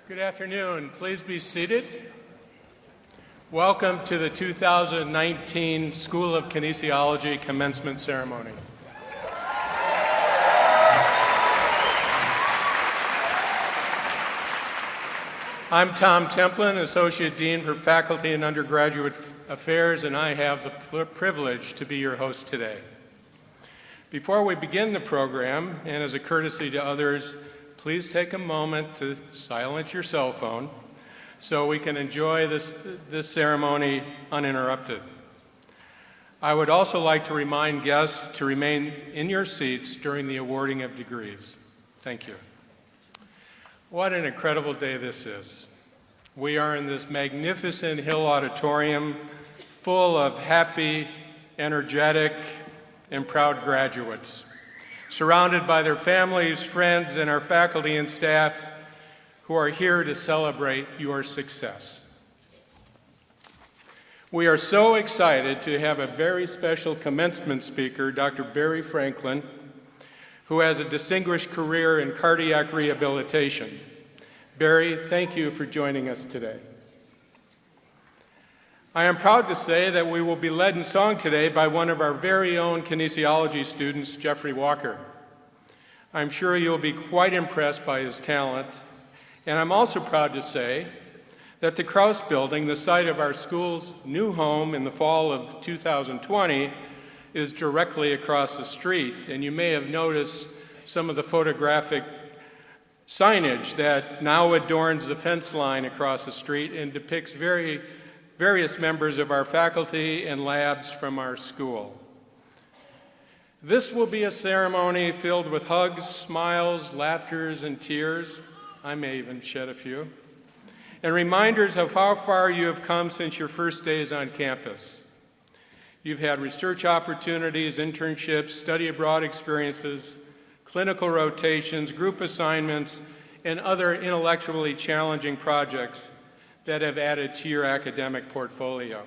Good afternoon. Please be seated. Welcome to the 2019 School of Kinesiology Commencement Ceremony. I'm Tom Templin, Associate Dean for Faculty and Undergraduate Affairs, and I have the privilege to be your host today. Before we begin the program, and as a courtesy to others, please take a moment to silence your cell phone so we can enjoy this ceremony uninterrupted. I would also like to remind guests to remain in your seats during the awarding of degrees. Thank you. What an incredible day this is. We are in this magnificent Hill Auditorium full of happy, energetic, and proud graduates, surrounded by their families, friends, and our faculty and staff who are here to celebrate your success. We are so excited to have a very special commencement speaker, Dr. Barry Franklin, who has a distinguished career in cardiac rehabilitation. Barry, thank you for joining us today. I am proud to say that we will be led in song today by one of our very own kinesiology students, Jeffrey Walker. I'm sure you'll be quite impressed by his talent, and I'm also proud to say that the Krause Building, the site of our school's new home in the fall of 2020, is directly across the street, and you may have noticed some of the photographic signage that now adorns the fence line across the street and depicts various members of our faculty and labs from our school. This will be a ceremony filled with hugs, smiles, laughters, and tears. I may even shed a few. And reminders of how far you have come since your first days on campus. You've had research opportunities, internships, study abroad experiences, clinical rotations, group assignments, and other intellectually challenging projects that have added to your academic portfolio.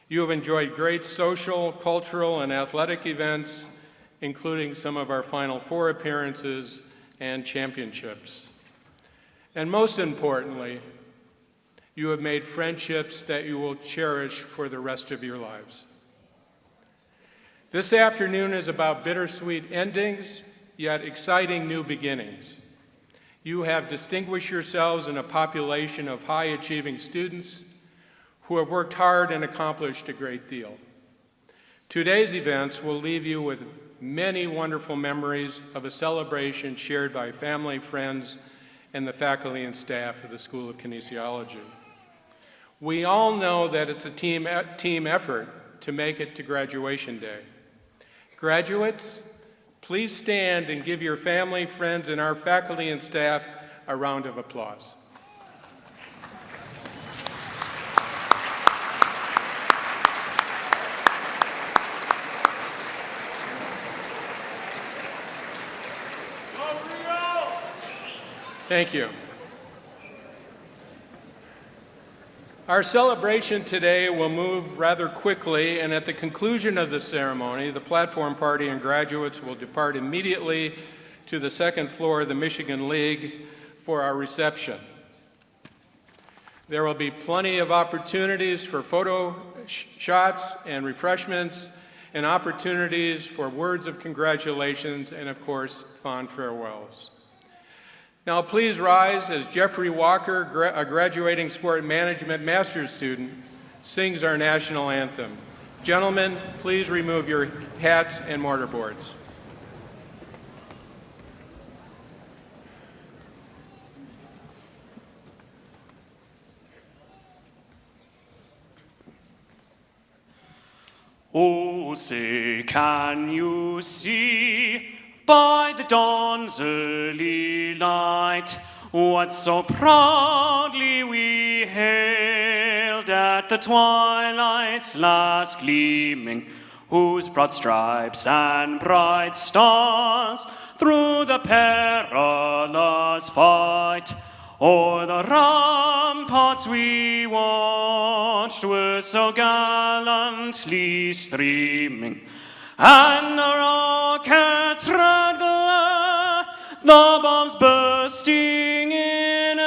You have enjoyed great social, cultural, and athletic events, including some of our Final Four appearances and championships. And most importantly, you have made friendships that you will cherish for the rest of your lives. This afternoon is about bittersweet endings, yet exciting new beginnings. You have distinguished yourselves in a population of high-achieving students who have worked hard and accomplished a great deal. Today's events will leave you with many wonderful memories of a celebration shared by family, friends, and the faculty and staff of the School of Kinesiology. We all know that it's a team effort to make it to graduation day. Graduates, please stand and give your family, friends, and our faculty and staff a round of applause. Thank you. Our celebration today will move rather quickly, and at the conclusion of the ceremony, the platform party and graduates will depart immediately to the second floor of the Michigan League for our reception. There will be plenty of opportunities for photo shots and refreshments, and opportunities for words of congratulations and, of course, fond farewells. Now please rise as Jeffrey Walker, a graduating sport management master's student, sings our national anthem. Gentlemen, please remove your hats and mortarboards. Oh, say, can you see by the dawn's early light what so proudly we hailed at the twilight's last gleaming, whose broad stripes and bright stars through the perilous fight o'er the ramparts we watched were so gallantly streaming, and the rockets red glare, the bombs bursting in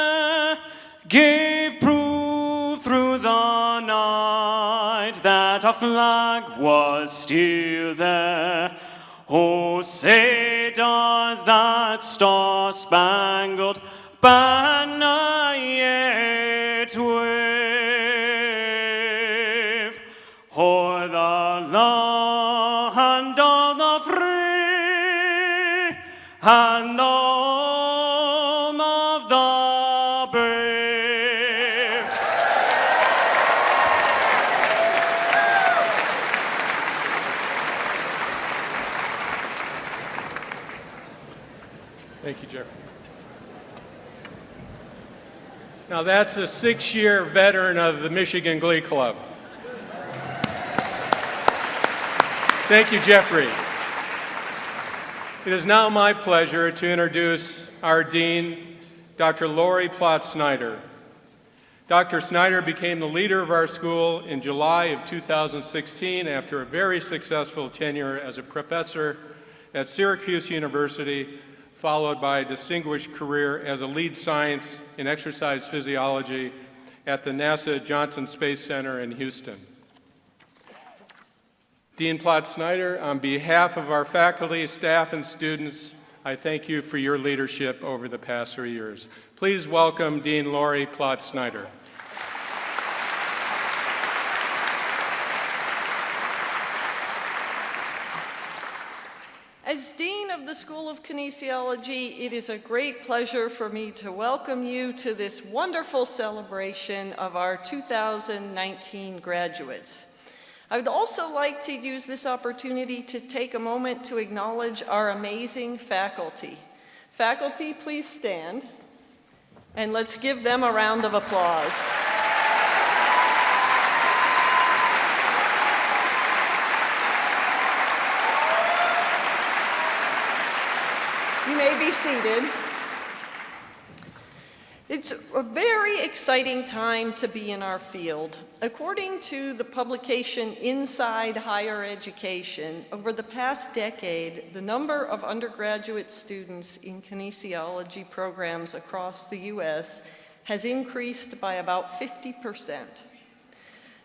flag was still there. Oh, say does that star-spangled banner yet wave o'er the land of the free and the home of the brave. Thank you, Jeffrey. Now that's a 6-year veteran of the Michigan Glee Club. Thank you, Jeffrey. It is now my pleasure to introduce our Dean, Dr. Lori Plott-Snyder. Dr. Snyder became the leader of our school in July of 2016 after a very successful tenure as a professor at Syracuse University, followed by a distinguished career as a lead science in exercise physiology at the NASA Johnson Space Center in Houston. Dean Plott-Snyder, on behalf of our faculty, staff, and students, I thank you for your leadership over the past 3 years. Please welcome Dean Lori Plott-Snyder. As Dean of the School of Kinesiology, it is a great pleasure for me to welcome you to this wonderful celebration of our 2019 graduates. I would also like to use this opportunity to take a moment to acknowledge our amazing faculty. Faculty, please stand, and let's give them a round of applause. You may be seated. It's a very exciting time to be in our field. According to the publication Inside Higher Education, over the past decade, the number of undergraduate students in kinesiology programs across the U.S. has increased by about 50%.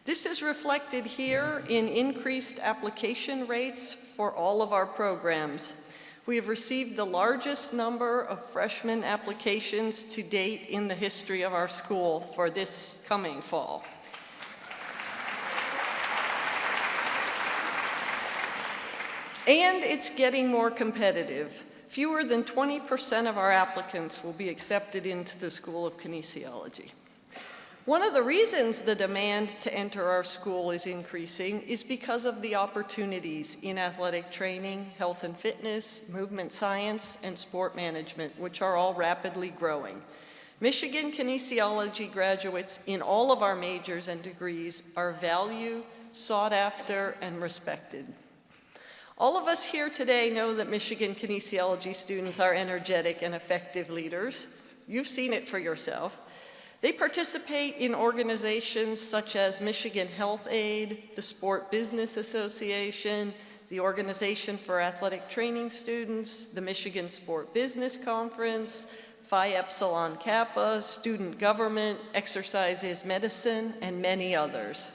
This is reflected here in increased application rates for all of our programs. We have received the largest number of freshman applications to date in the history of our school for this coming fall. And it's getting more competitive. Fewer than 20% of our applicants will be accepted into the School of Kinesiology. One of the reasons the demand to enter our school is increasing is because of the opportunities in athletic training, health and fitness, movement science, and sport management, which are all rapidly growing. Michigan kinesiology graduates in all of our majors and degrees are valued, sought after, and respected. All of us here today know that Michigan kinesiology students are energetic and effective leaders. You've seen it for yourself. They participate in organizations such as Michigan Health Aid, the Sport Business Association, the Organization for Athletic Training Students, the Michigan Sport Business Conference, Phi Epsilon Kappa, Student Government, Exercise is Medicine, and many others.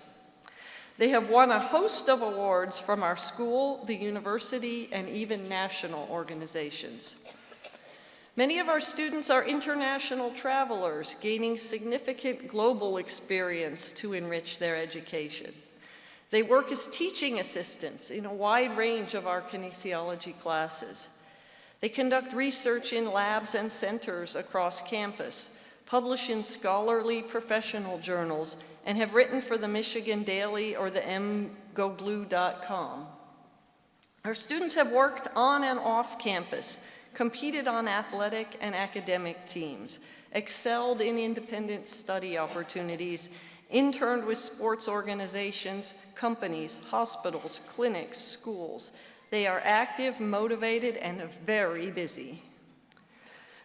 They have won a host of awards from our school, the university, and even national organizations. Many of our students are international travelers, gaining significant global experience to enrich their education. They work as teaching assistants in a wide range of our kinesiology classes. They conduct research in labs and centers across campus, publish in scholarly professional journals, and have written for the Michigan Daily or the mgoblue.com. Our students have worked on and off campus, competed on athletic and academic teams, excelled in independent study opportunities, interned with sports organizations, companies, hospitals, clinics, schools. They are active, motivated, and very busy.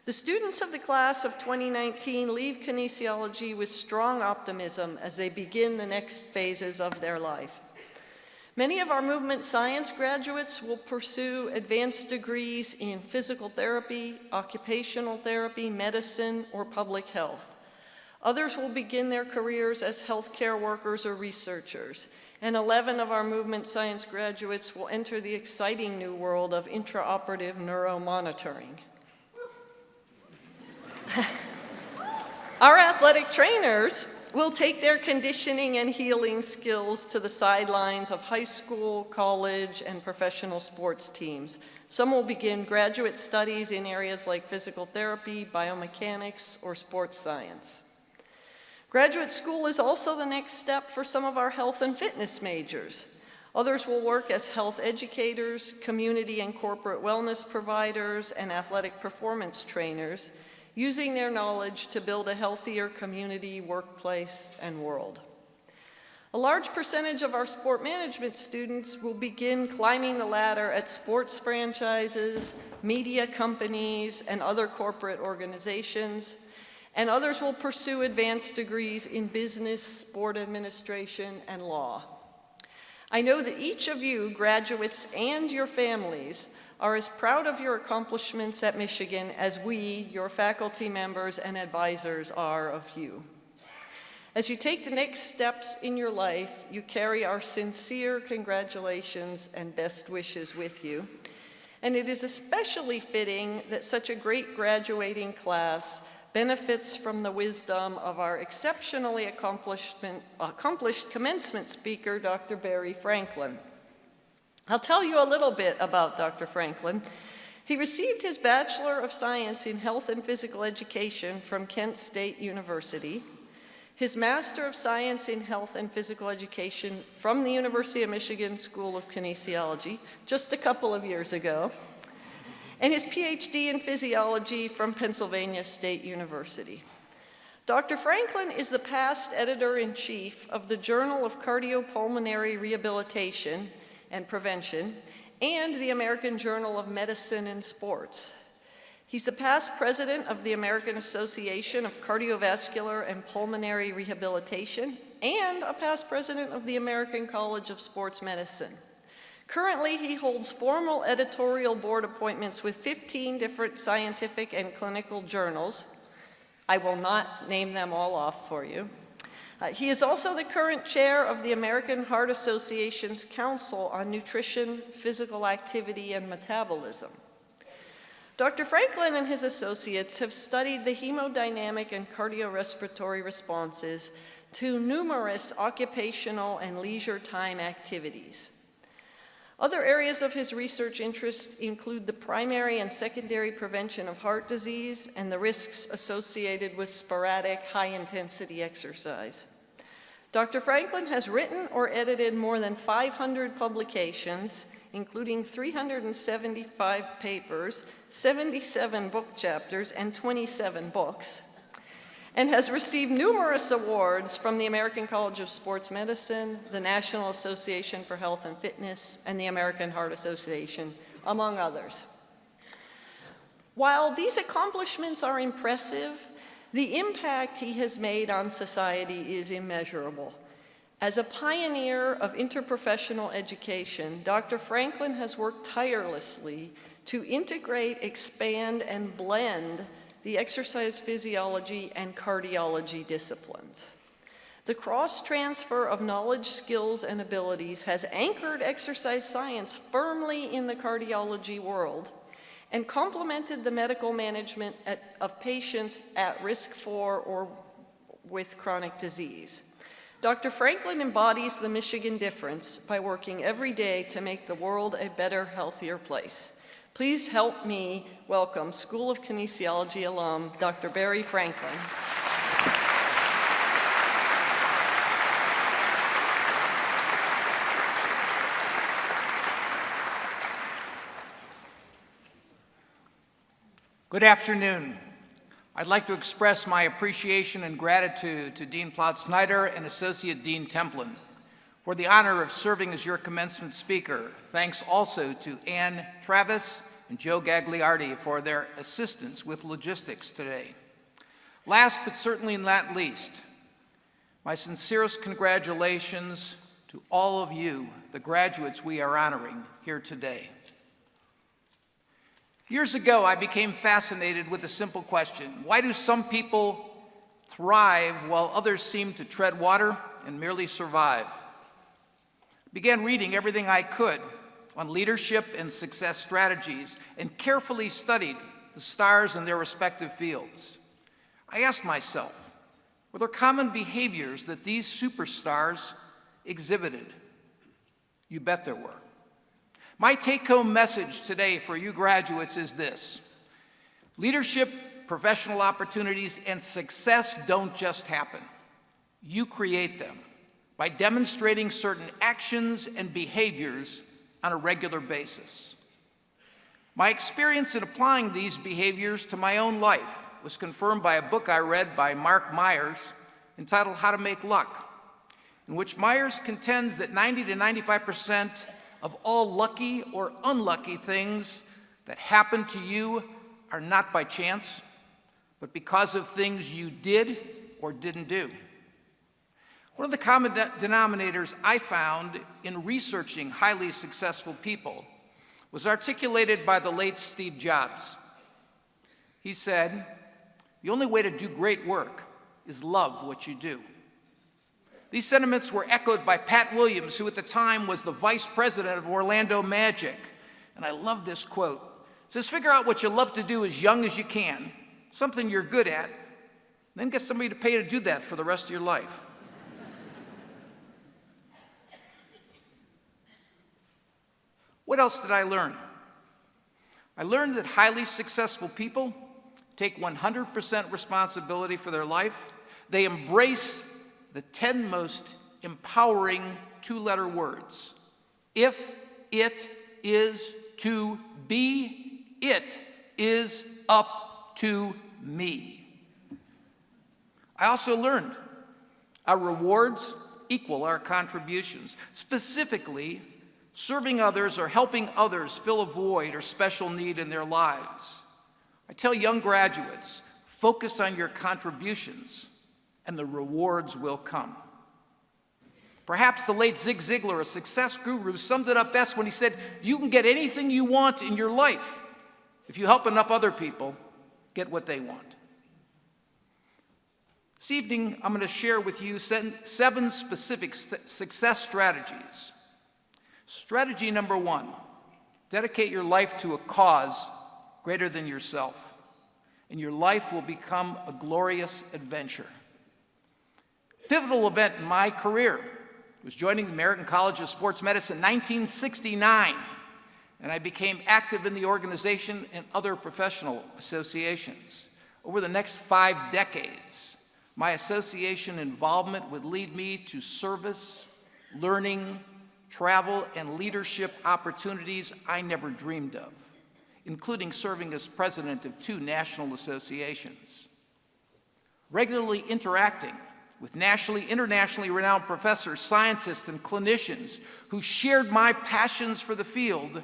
The students of the class of 2019 leave kinesiology with strong optimism as they begin the next phases of their life. Many of our movement science graduates will pursue advanced degrees in physical therapy, occupational therapy, medicine, or public health. Others will begin their careers as healthcare workers or researchers, and 11 of our movement science graduates will enter the exciting new world of intraoperative neuromonitoring. Our athletic trainers will take their conditioning and healing skills to the sidelines of high school, college, and professional sports teams. Some will begin graduate studies in areas like physical therapy, biomechanics, or sports science. Graduate school is also the next step for some of our health and fitness majors. Others will work as health educators, community and corporate wellness providers, and athletic performance trainers, using their knowledge to build a healthier community, workplace, and world. A large percentage of our sport management students will begin climbing the ladder at sports franchises, media companies, and other corporate organizations, and others will pursue advanced degrees in business, sport administration, and law. I know that each of you, graduates and your families, are as proud of your accomplishments at Michigan as we, your faculty members and advisors, are of you. As you take the next steps in your life, you carry our sincere congratulations and best wishes with you. And it is especially fitting that such a great graduating class benefits from the wisdom of our exceptionally accomplished commencement speaker, Dr. Barry Franklin. I'll tell you a little bit about Dr. Franklin. He received his Bachelor of Science in Health and Physical Education from Kent State University, his Master of Science in Health and Physical Education from the University of Michigan School of Kinesiology just a couple of years ago, and his PhD in Physiology from Pennsylvania State University. Dr. Franklin is the past editor-in-chief of the Journal of Cardiopulmonary Rehabilitation and Prevention and the American Journal of Medicine and Sports. He's the past president of the American Association of Cardiovascular and Pulmonary Rehabilitation and a past president of the American College of Sports Medicine. Currently, he holds formal editorial board appointments with 15 different scientific and clinical journals. I will not name them all off for you. He is also the current chair of the American Heart Association's Council on Nutrition, Physical Activity, and Metabolism. Dr. Franklin and his associates have studied the hemodynamic and cardiorespiratory responses to numerous occupational and leisure time activities. Other areas of his research interest include the primary and secondary prevention of heart disease and the risks associated with sporadic high-intensity exercise. Dr. Franklin has written or edited more than 500 publications, including 375 papers, 77 book chapters, and 27 books, and has received numerous awards from the American College of Sports Medicine, the National Association for Health and Fitness, and the American Heart Association, among others. While these accomplishments are impressive, the impact he has made on society is immeasurable. As a pioneer of interprofessional education, Dr. Franklin has worked tirelessly to integrate, expand, and blend the exercise physiology and cardiology disciplines. The cross-transfer of knowledge, skills, and abilities has anchored exercise science firmly in the cardiology world and complemented the medical management of patients at risk for or with chronic disease. Dr. Franklin embodies the Michigan difference by working every day to make the world a better, healthier place. Please help me welcome School of Kinesiology alum, Dr. Barry Franklin. Good afternoon. I'd like to express my appreciation and gratitude to Dean Plout-Snyder and Associate Dean Templin for the honor of serving as your commencement speaker. Thanks also to Ann Travis and Joe Gagliardi for their assistance with logistics today. Last but certainly not least, my sincerest congratulations to all of you, the graduates we are honoring here today. Years ago, I became fascinated with a simple question: why do some people thrive while others seemed to tread water and merely survive. I began reading everything I could on leadership and success strategies and carefully studied the stars in their respective fields. I asked myself, were there common behaviors that these superstars exhibited? You bet there were. My take-home message today for you graduates is this: leadership, professional opportunities, and success don't just happen. You create them by demonstrating certain actions and behaviors on a regular basis. My experience in applying these behaviors to my own life was confirmed by a book I read by Mark Myers entitled How to Make Luck, in which Myers contends that 90 to 95% of all lucky or unlucky things that happen to you are not by chance, but because of things you did or didn't do. One of the common denominators I found in researching highly successful people was articulated by the late Steve Jobs. He said, "The only way to do great work is love what you do." These sentiments were echoed by Pat Williams, who at the time was the vice president of Orlando Magic. And I love this quote. It says, "Figure out what you love to do as young as you can, something you're good at, then get somebody to pay you to do that for the rest of your life." What else did I learn? I learned that highly successful people take 100% responsibility for their life. They embrace the 10 most empowering two-letter words. If it is to be, it is up to me. I also learned our rewards equal our contributions. Specifically, serving others or helping others fill a void or special need in their lives. I tell young graduates, focus on your contributions and the rewards will come. Perhaps the late Zig Ziglar, a success guru, summed it up best when he said, "You can get anything you want in your life if you help enough other people get what they want." This evening, I'm going to share with you 7 specific success strategies. Strategy number 1, dedicate your life to a cause greater than yourself, and your life will become a glorious adventure. Pivotal event in my career was joining the American College of Sports Medicine in 1969, and I became active in the organization and other professional associations. Over the next 5 decades, my association involvement would lead me to service, learning, travel, and leadership opportunities I never dreamed of, including serving as president of 2 national associations. Regularly interacting with nationally, internationally renowned professors, scientists, and clinicians who shared my passions for the field,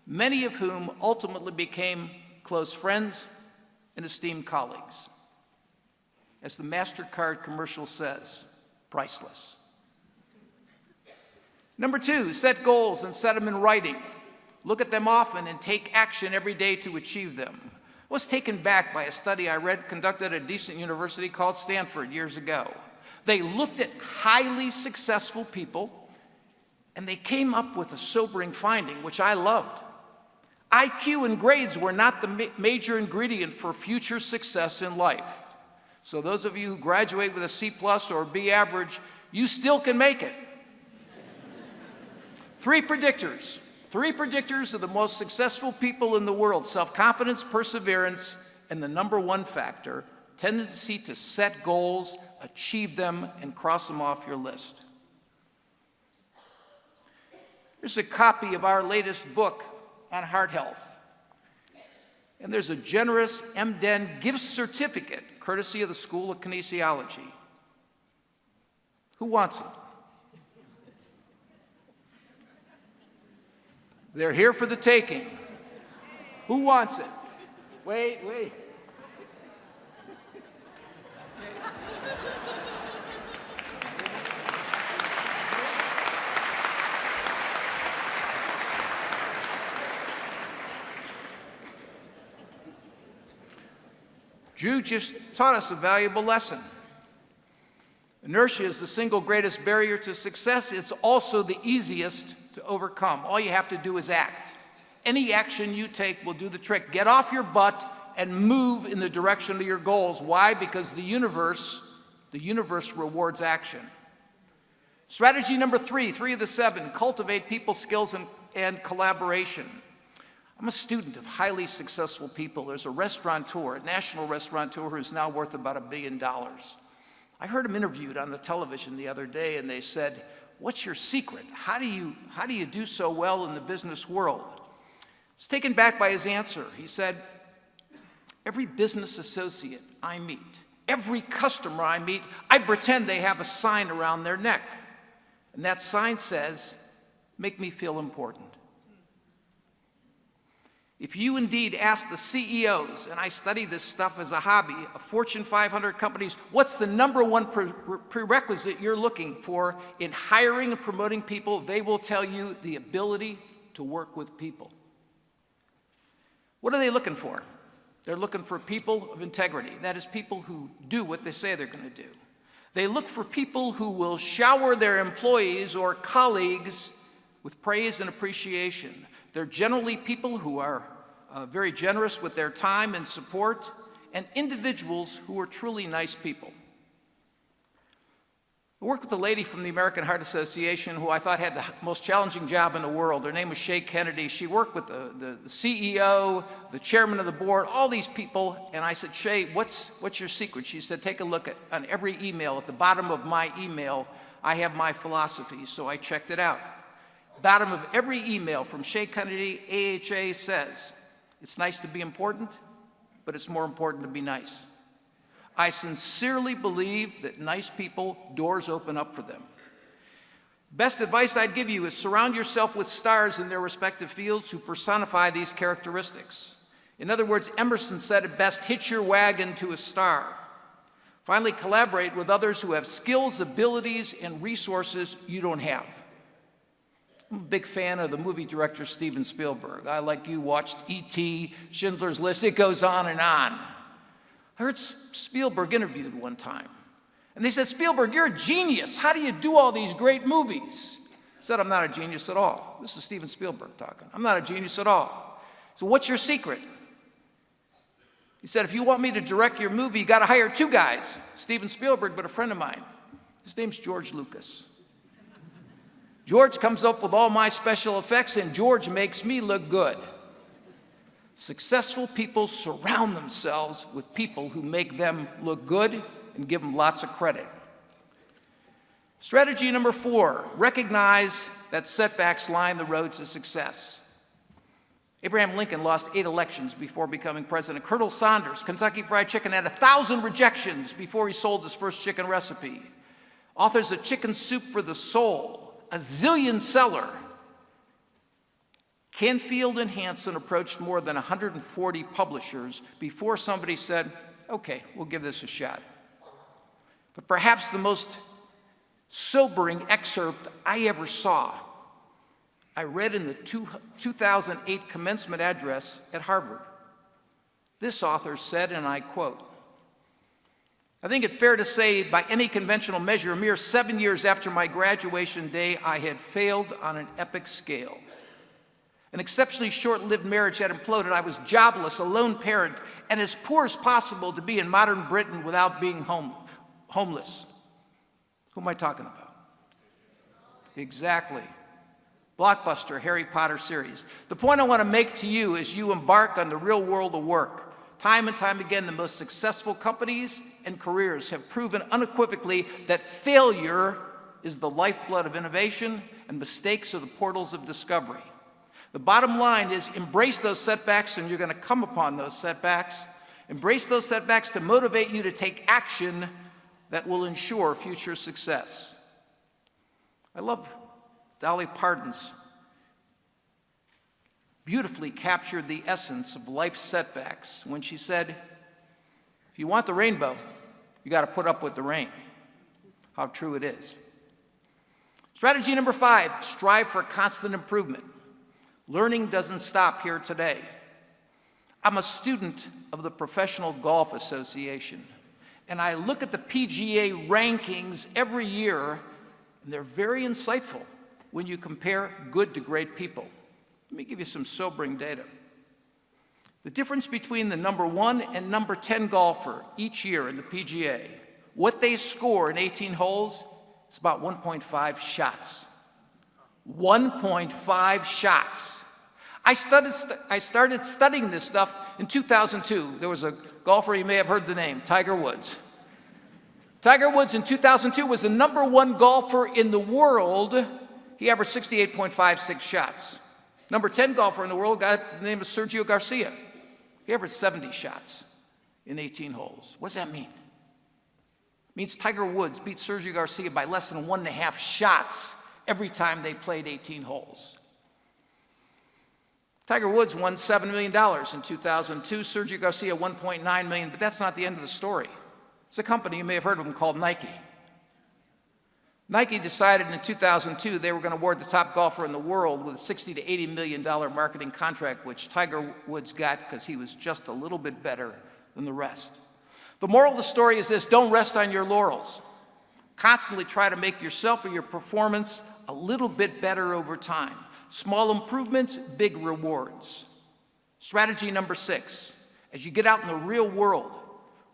many of whom ultimately became close friends and esteemed colleagues. As the MasterCard commercial says, priceless. Number 2, set goals and set them in writing. Look at them often and take action every day to achieve them. I was taken back by a study I read conducted at a decent university called Stanford years ago. They looked at highly successful people and they came up with a sobering finding, which I loved. IQ and grades were not the major ingredient for future success in life. So those of you who graduate with a C+ or a B average, you still can make it. 3 predictors of the most successful people in the world: self-confidence, perseverance, and the number 1 factor, tendency to set goals, achieve them, and cross them off your list. Here's a copy of our latest book on heart health. And there's a generous MDen gift certificate, courtesy of the School of Kinesiology. Who wants it? They're here for the taking. Who wants it? Wait. Drew just taught us a valuable lesson. Inertia is the single greatest barrier to success. It's also the easiest to overcome. All you have to do is act. Any action you take will do the trick. Get off your butt and move in the direction of your goals. Why? Because the universe rewards action. Strategy number 3 of the 7, cultivate people skills and collaboration. I'm a student of highly successful people. There's a restaurateur, a national restaurateur who's now worth about $1 billion. I heard him interviewed on the television the other day, and they said, "What's your secret? How do you do so well in the business world?" I was taken back by his answer. He said, "Every business associate I meet, every customer I meet, I pretend they have a sign around their neck. And that sign says, 'Make me feel important.'" If you indeed ask the CEOs, and I study this stuff as a hobby, of Fortune 500 companies, what's the #1 prerequisite you're looking for in hiring and promoting people, they will tell you the ability to work with people. What are they looking for? They're looking for people of integrity. That is, people who do what they say they're going to do. They look for people who will shower their employees or colleagues with praise and appreciation. They're generally people who are very generous with their time and support, and individuals who are truly nice people. I worked with a lady from the American Heart Association who I thought had the most challenging job in the world. Her name was Shay Kennedy. She worked with the CEO, the chairman of the board, all these people, and I said, "Shay, what's your secret?" She said, "Take a look on every email. At the bottom of my email, I have my philosophy." So I checked it out. Bottom of every email from Shay Kennedy, AHA, says, "It's nice to be important, but it's more important to be nice." I sincerely believe that nice people, doors open up for them. Best advice I'd give you is surround yourself with stars in their respective fields who personify these characteristics. In other words, Emerson said it best, hitch your wagon to a star. Finally, collaborate with others who have skills, abilities, and resources you don't have. I'm a big fan of the movie director Steven Spielberg. I, like you, watched E.T., Schindler's List, it goes on and on. I heard Spielberg interviewed one time, and they said, "Spielberg, you're a genius. How do you do all these great movies?" He said, "I'm not a genius at all." This is Steven Spielberg talking. "I'm not a genius at all." So what's your secret? He said, "If you want me to direct your movie, you got to hire 2 guys, Steven Spielberg, but a friend of mine. His name's George Lucas. George comes up with all my special effects, and George makes me look good." Successful people surround themselves with people who make them look good and give them lots of credit. Strategy number 4, recognize that setbacks line the road to success. Abraham Lincoln lost 8 elections before becoming president. Colonel Sanders, Kentucky Fried Chicken, had 1,000 rejections before he sold his first chicken recipe. Authors of Chicken Soup for the Soul, a zillion seller. Canfield and Hanson approached more than 140 publishers before somebody said, "Okay, we'll give this a shot." But perhaps the most sobering excerpt I ever saw, I read in the 2008 commencement address at Harvard. This author said, and I quote, "I think it's fair to say, by any conventional measure, a mere 7 years after my graduation day, I had failed on an epic scale. An exceptionally short-lived marriage had imploded. I was jobless, a lone parent, and as poor as possible to be in modern Britain without being homeless." Who am I talking about? Exactly. Blockbuster Harry Potter series. The point I want to make to you as you embark on the real world of work, time and time again, the most successful companies and careers have proven unequivocally that failure is the lifeblood of innovation and mistakes are the portals of discovery. The bottom line is embrace those setbacks, and you're going to come upon those setbacks. Embrace those setbacks to motivate you to take action that will ensure future success. I love Dolly Parton's beautifully captured the essence of life's setbacks when she said, "If you want the rainbow, you got to put up with the rain." How true it is. Strategy number 5, strive for constant improvement. Learning doesn't stop here today. I'm a student of the Professional Golf Association, And I look at the PGA rankings every year, and they're very insightful when you compare good to great people. Let me give you some sobering data. The difference between the number 1 and number 10 golfer each year in the PGA, what they score in 18 holes, is about 1.5 shots. 1.5 shots. I started studying this stuff in 2002. There was a golfer, you may have heard the name, Tiger Woods. Tiger Woods in 2002 was the number 1 golfer in the world. He averaged 68.56 shots. Number 10 golfer in the world got the name of Sergio Garcia. He averaged 70 shots in 18 holes. What does that mean? It means Tiger Woods beat Sergio Garcia by less than 1.5 shots every time they played 18 holes. Tiger Woods won $7 million in 2002. Sergio Garcia, $1.9 million, but that's not the end of the story. It's a company, you may have heard of them, called Nike. Nike decided in 2002 they were going to award the top golfer in the world with a $60 to $80 million marketing contract, which Tiger Woods got because he was just a little bit better than the rest. The moral of the story is this: don't rest on your laurels. Constantly try to make yourself or your performance a little bit better over time. Small improvements, big rewards. Strategy number 6, as you get out in the real world,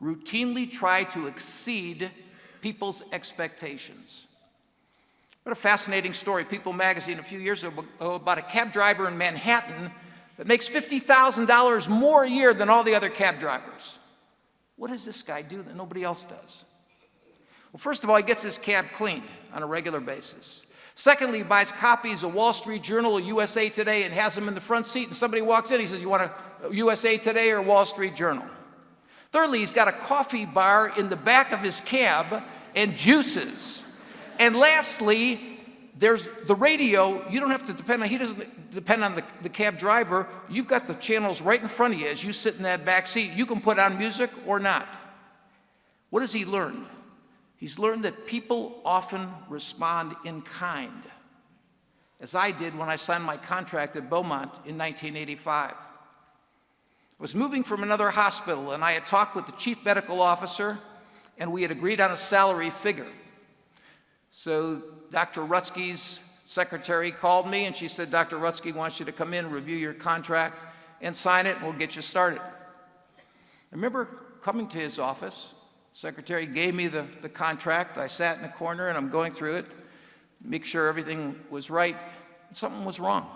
routinely try to exceed people's expectations. What a fascinating story. People magazine a few years ago about a cab driver in Manhattan that makes $50,000 more a year than all the other cab drivers. What does this guy do that nobody else does? Well, first of all, he gets his cab cleaned on a regular basis. Secondly, he buys copies of Wall Street Journal or USA Today and has them in the front seat, and somebody walks in, he says, you want a USA Today or Wall Street Journal? Thirdly, he's got a coffee bar in the back of his cab and juices. And lastly, there's the radio. You don't have to depend on, he doesn't depend on the cab driver. You've got the channels right in front of you as you sit in that back seat. You can put on music or not. What has he learned? He's learned that people often respond in kind, as I did when I signed my contract at Beaumont in 1985. I was moving from another hospital, and I had talked with the chief medical officer, and we had agreed on a salary figure. So Dr. Rutsky's secretary called me, and she said, Dr. Rutsky wants you to come in, review your contract, and sign it, and we'll get you started. I remember coming to his office. Secretary gave me the contract. I sat in a corner, and I'm going through it to make sure everything was right. Something was wrong.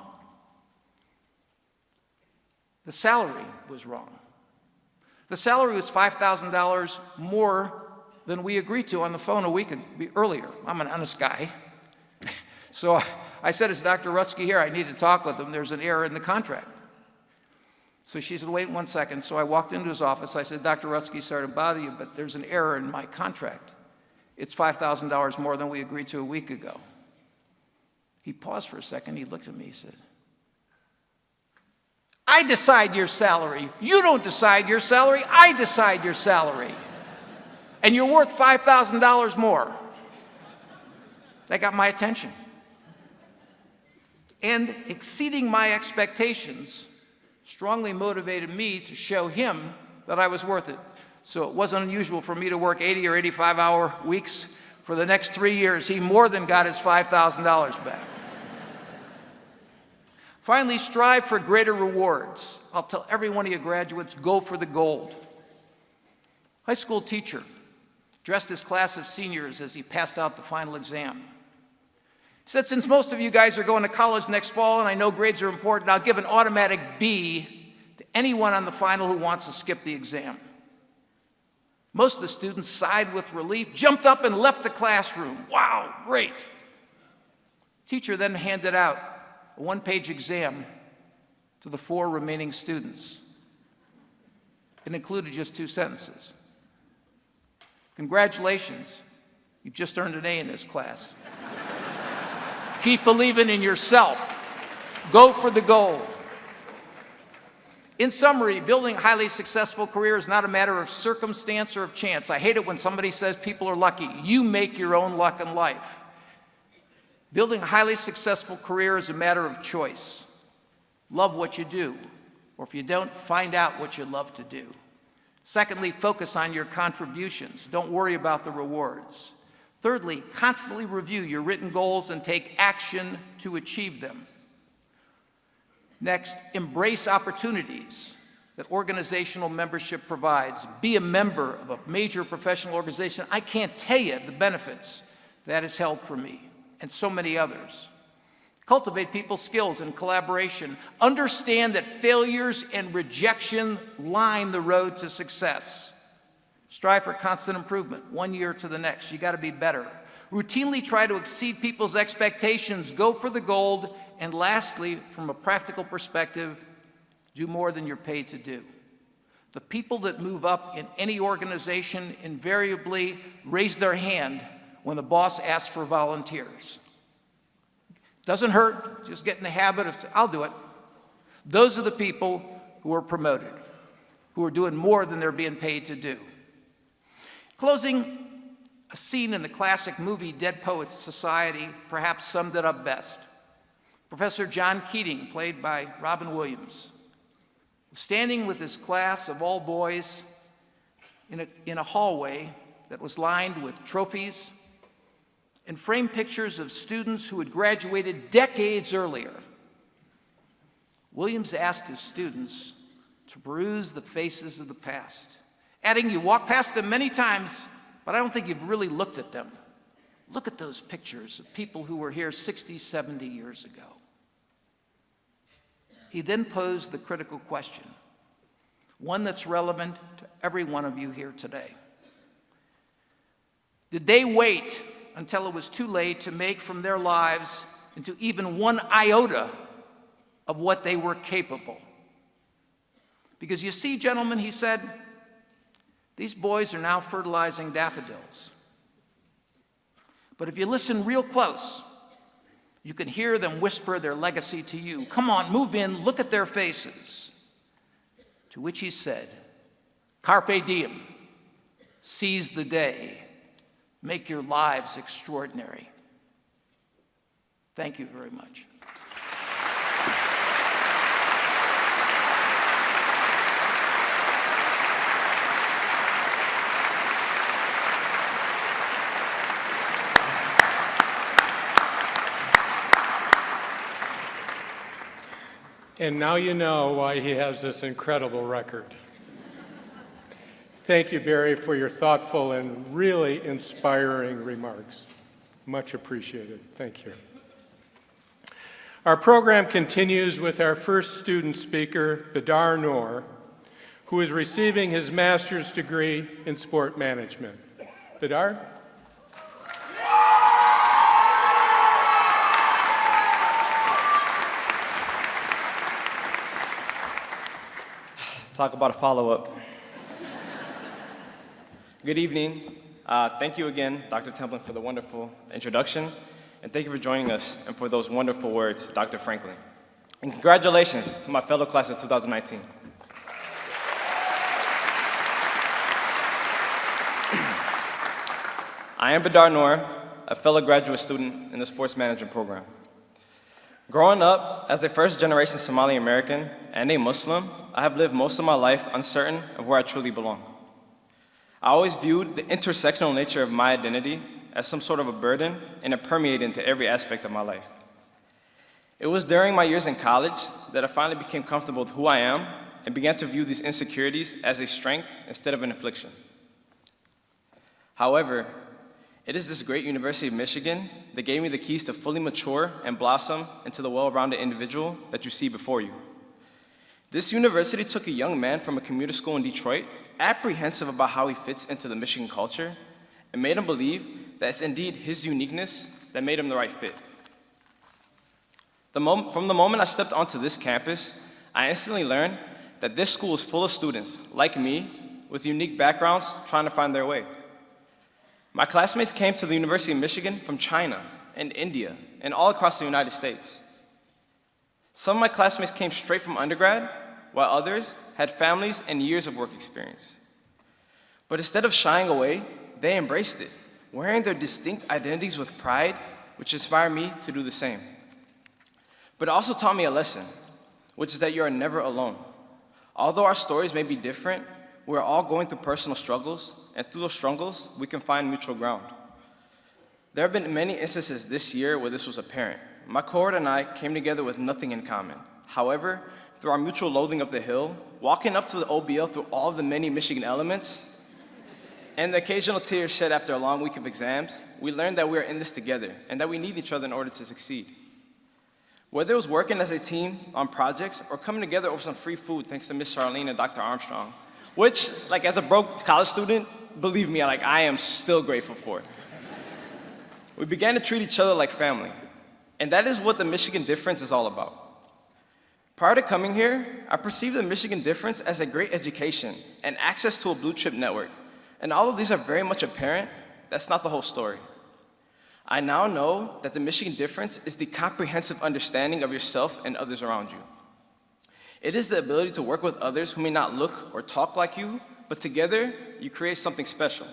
The salary was wrong. The salary was $5,000 more than we agreed to on the phone a week earlier. I'm an honest guy. So I said, is Dr. Rutsky here? I need to talk with him. There's an error in the contract. So she said, wait 1 second. So I walked into his office. I said, Dr. Rutsky, sorry to bother you, but there's an error in my contract. It's $5,000 more than we agreed to a week ago. He paused for a second. He looked at me. He said, I decide your salary. You don't decide your salary. I decide your salary. And you're worth $5,000 more. That got my attention. And exceeding my expectations strongly motivated me to show him that I was worth it. So it wasn't unusual for me to work 80 or 85-hour weeks for the next 3 years. He more than got his $5,000 back. Finally, strive for greater rewards. I'll tell every one of you graduates, go for the gold. High school teacher addressed his class of seniors as he passed out the final exam. He said, since most of you guys are going to college next fall, and I know grades are important, I'll give an automatic B to anyone on the final who wants to skip the exam. Most of the students sighed with relief, jumped up and left the classroom. Wow, great. Teacher then handed out a one-page exam to the 4 remaining students. It included just 2 sentences. Congratulations, you've just earned an A in this class. Keep believing in yourself. Go for the gold. In summary, building a highly successful career is not a matter of circumstance or of chance. I hate it when somebody says people are lucky. You make your own luck in life. Building a highly successful career is a matter of choice. Love what you do, or if you don't, find out what you love to do. Secondly, focus on your contributions. Don't worry about the rewards. Thirdly, constantly review your written goals and take action to achieve them. Next, embrace opportunities that organizational membership provides. Be a member of a major professional organization. I can't tell you the benefits that has held for me and so many others. Cultivate people's skills and collaboration. Understand that failures and rejection line the road to success. Strive for constant improvement, one year to the next. You got to be better. Routinely try to exceed people's expectations. Go for the gold. And lastly, from a practical perspective, do more than you're paid to do. The people that move up in any organization invariably raise their hand when the boss asks for volunteers. Doesn't hurt, just get in the habit of, I'll do it. Those are the people who are promoted, who are doing more than they're being paid to do. Closing, a scene in the classic movie Dead Poets Society perhaps summed it up best. Professor John Keating, played by Robin Williams, was standing with his class of all boys in a hallway that was lined with trophies and framed pictures of students who had graduated decades earlier. Williams asked his students to peruse the faces of the past, adding, "You walk past them many times, but I don't think you've really looked at them. Look at those pictures of people who were here 60, 70 years ago." He then posed the critical question, one that's relevant to every one of you here today. Did they wait until it was too late to make from their lives into even one iota of what they were capable? Because you see, gentlemen, he said, these boys are now fertilizing daffodils. But if you listen real close, you can hear them whisper their legacy to you. Come on, move in, look at their faces. To which he said, "Carpe diem, seize the day. Make your lives extraordinary." Thank you very much. And now you know why he has this incredible record. Thank you, Barry, for your thoughtful and really inspiring remarks. Much appreciated. Thank you. Our program continues with our first student speaker, Badar Noor, who is receiving his master's degree in sport management. Badar? Talk about a follow-up. Good evening. Thank you again, Dr. Templin, for the wonderful introduction, and thank you for joining us and for those wonderful words, Dr. Franklin. And congratulations to my fellow class of 2019. I am Badar Noor, a fellow graduate student in the sports management program. Growing up as a first-generation Somali American and a Muslim, I have lived most of my life uncertain of where I truly belong. I always viewed the intersectional nature of my identity as some sort of a burden, and it permeated into every aspect of my life. It was during my years in college that I finally became comfortable with who I am and began to view these insecurities as a strength instead of an affliction. However, it is this great University of Michigan that gave me the keys to fully mature and blossom into the well-rounded individual that you see before you. This university took a young man from a commuter school in Detroit, apprehensive about how he fits into the Michigan culture, and made him believe that it's indeed his uniqueness that made him the right fit. From the moment I stepped onto this campus, I instantly learned that this school is full of students like me with unique backgrounds trying to find their way. My classmates came to the University of Michigan from China and India and all across the United States. Some of my classmates came straight from undergrad, while others had families and years of work experience. But instead of shying away, they embraced it, wearing their distinct identities with pride, which inspired me to do the same. But it also taught me a lesson, which is that you are never alone. Although our stories may be different, we're all going through personal struggles, and through those struggles, we can find mutual ground. There have been many instances this year where this was apparent. My cohort and I came together with nothing in common. However, through our mutual loathing of the Hill, walking up to the OBL through all of the many Michigan elements, and the occasional tears shed after a long week of exams, we learned that we are in this together and that we need each other in order to succeed. Whether it was working as a team on projects or coming together over some free food thanks to Miss Charlene and Dr. Armstrong, which, as a broke college student, believe me, I am still grateful for it. We began to treat each other like family, and that is what the Michigan Difference is all about. Prior to coming here, I perceived the Michigan Difference as a great education and access to a blue chip network. And although these are very much apparent, that's not the whole story. I now know that the Michigan Difference is the comprehensive understanding of yourself and others around you. It is the ability to work with others who may not look or talk like you, but together you create something special.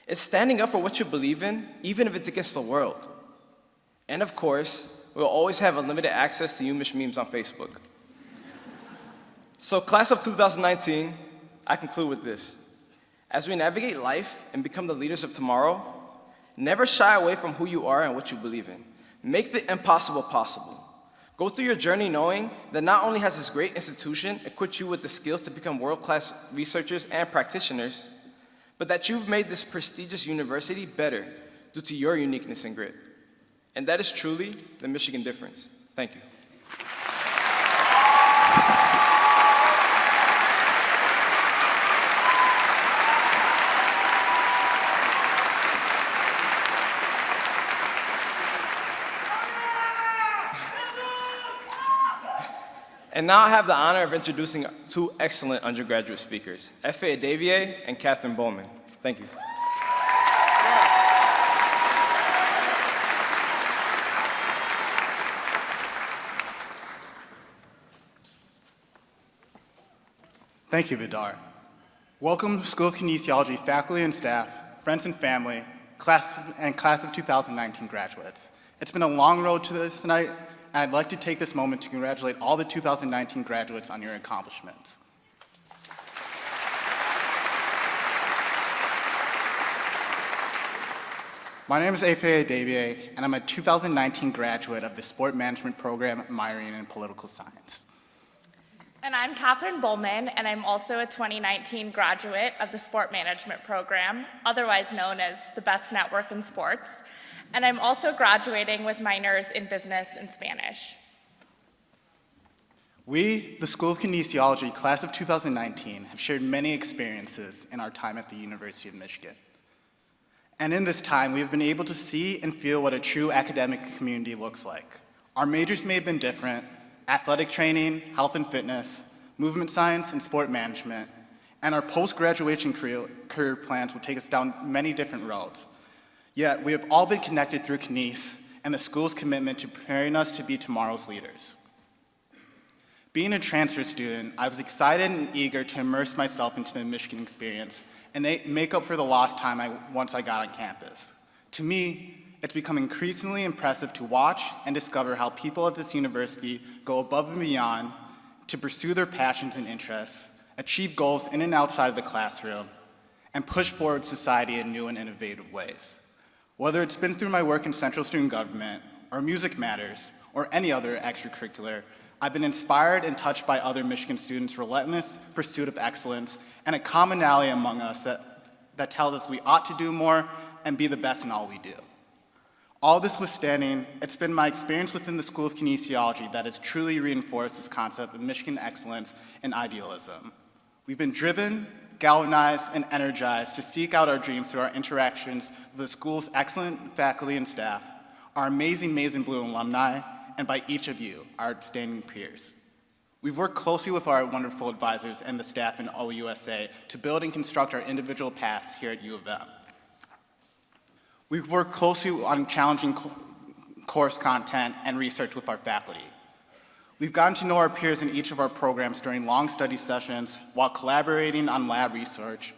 It's standing up for what you believe in, even if it's against the world. And of course, we'll always have unlimited access to UMich memes on Facebook. So class of 2019, I conclude with this. As we navigate life and become the leaders of tomorrow, never shy away from who you are and what you believe in. Make the impossible possible. Go through your journey knowing that not only has this great institution equipped you with the skills to become world-class researchers and practitioners, but that you've made this prestigious university better due to your uniqueness and grit. And that is truly the Michigan Difference. Thank you. And now I have the honor of introducing two excellent undergraduate speakers, F.A. Davier and Catherine Bowman. Thank you. Thank you, Vidar. Welcome, School of Kinesiology faculty and staff, friends and family, class of 2019 graduates. It's been a long road to this tonight, and I'd like to take this moment to congratulate all the 2019 graduates on your accomplishments. My name is F.A. Davier, and I'm a 2019 graduate of the Sport Management Program minoring in Political Science. And I'm Catherine Bowman, and I'm also a 2019 graduate of the Sport Management Program, otherwise known as the Best Network in Sports. And I'm also graduating with minors in Business and Spanish. We, the School of Kinesiology class of 2019, have shared many experiences in our time at the University of Michigan. And in this time, we have been able to see and feel what a true academic community looks like. Our majors may have been different: athletic training, health and fitness, movement science, and sport management. And our post-graduation career plans will take us down many different roads. Yet, we have all been connected through Kines and the school's commitment to preparing us to be tomorrow's leaders. Being a transfer student, I was excited and eager to immerse myself into the Michigan experience and make up for the lost time once I got on campus. To me, it's become increasingly impressive to watch and discover how people at this university go above and beyond to pursue their passions and interests, achieve goals in and outside of the classroom, and push forward society in new and innovative ways. Whether it's been through my work in Central Student Government, or Music Matters, or any other extracurricular, I've been inspired and touched by other Michigan students' relentless pursuit of excellence and a commonality among us that tells us we ought to do more and be the best in all we do. All this withstanding, it's been my experience within the School of Kinesiology that has truly reinforced this concept of Michigan excellence and idealism. We've been driven, galvanized, and energized to seek out our dreams through our interactions with the school's excellent faculty and staff, our amazing Blue alumni, and by each of you, our outstanding peers. We've worked closely with our wonderful advisors and the staff in OUSA to build and construct our individual paths here at U of M. We've worked closely on challenging course content and research with our faculty. We've gotten to know our peers in each of our programs during long study sessions while collaborating on lab research,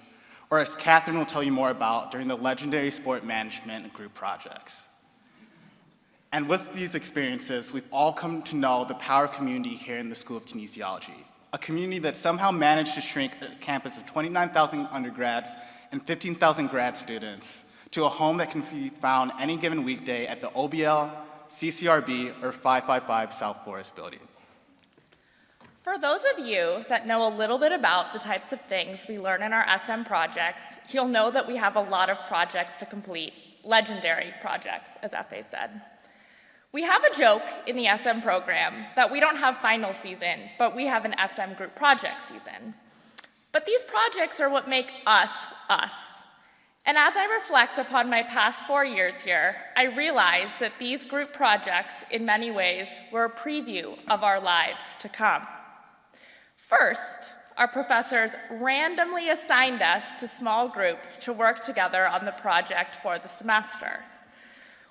or as Catherine will tell you more about, during the legendary sport management and group projects. And with these experiences, we've all come to know the power of community here in the School of Kinesiology. a community that somehow managed to shrink a campus of 29,000 undergrads and 15,000 grad students to a home that can be found any given weekday at the OBL, CCRB, or 555 South Forest building. For those of you that know a little bit about the types of things we learn in our SM projects, you'll know that we have a lot of projects to complete, legendary projects, as F.A. said. We have a joke in the SM program that we don't have final season, but we have an SM group project season. But these projects are what make us, us. And as I reflect upon my past 4 years here, I realize that these group projects, in many ways, were a preview of our lives to come. First, our professors randomly assigned us to small groups to work together on the project for the semester.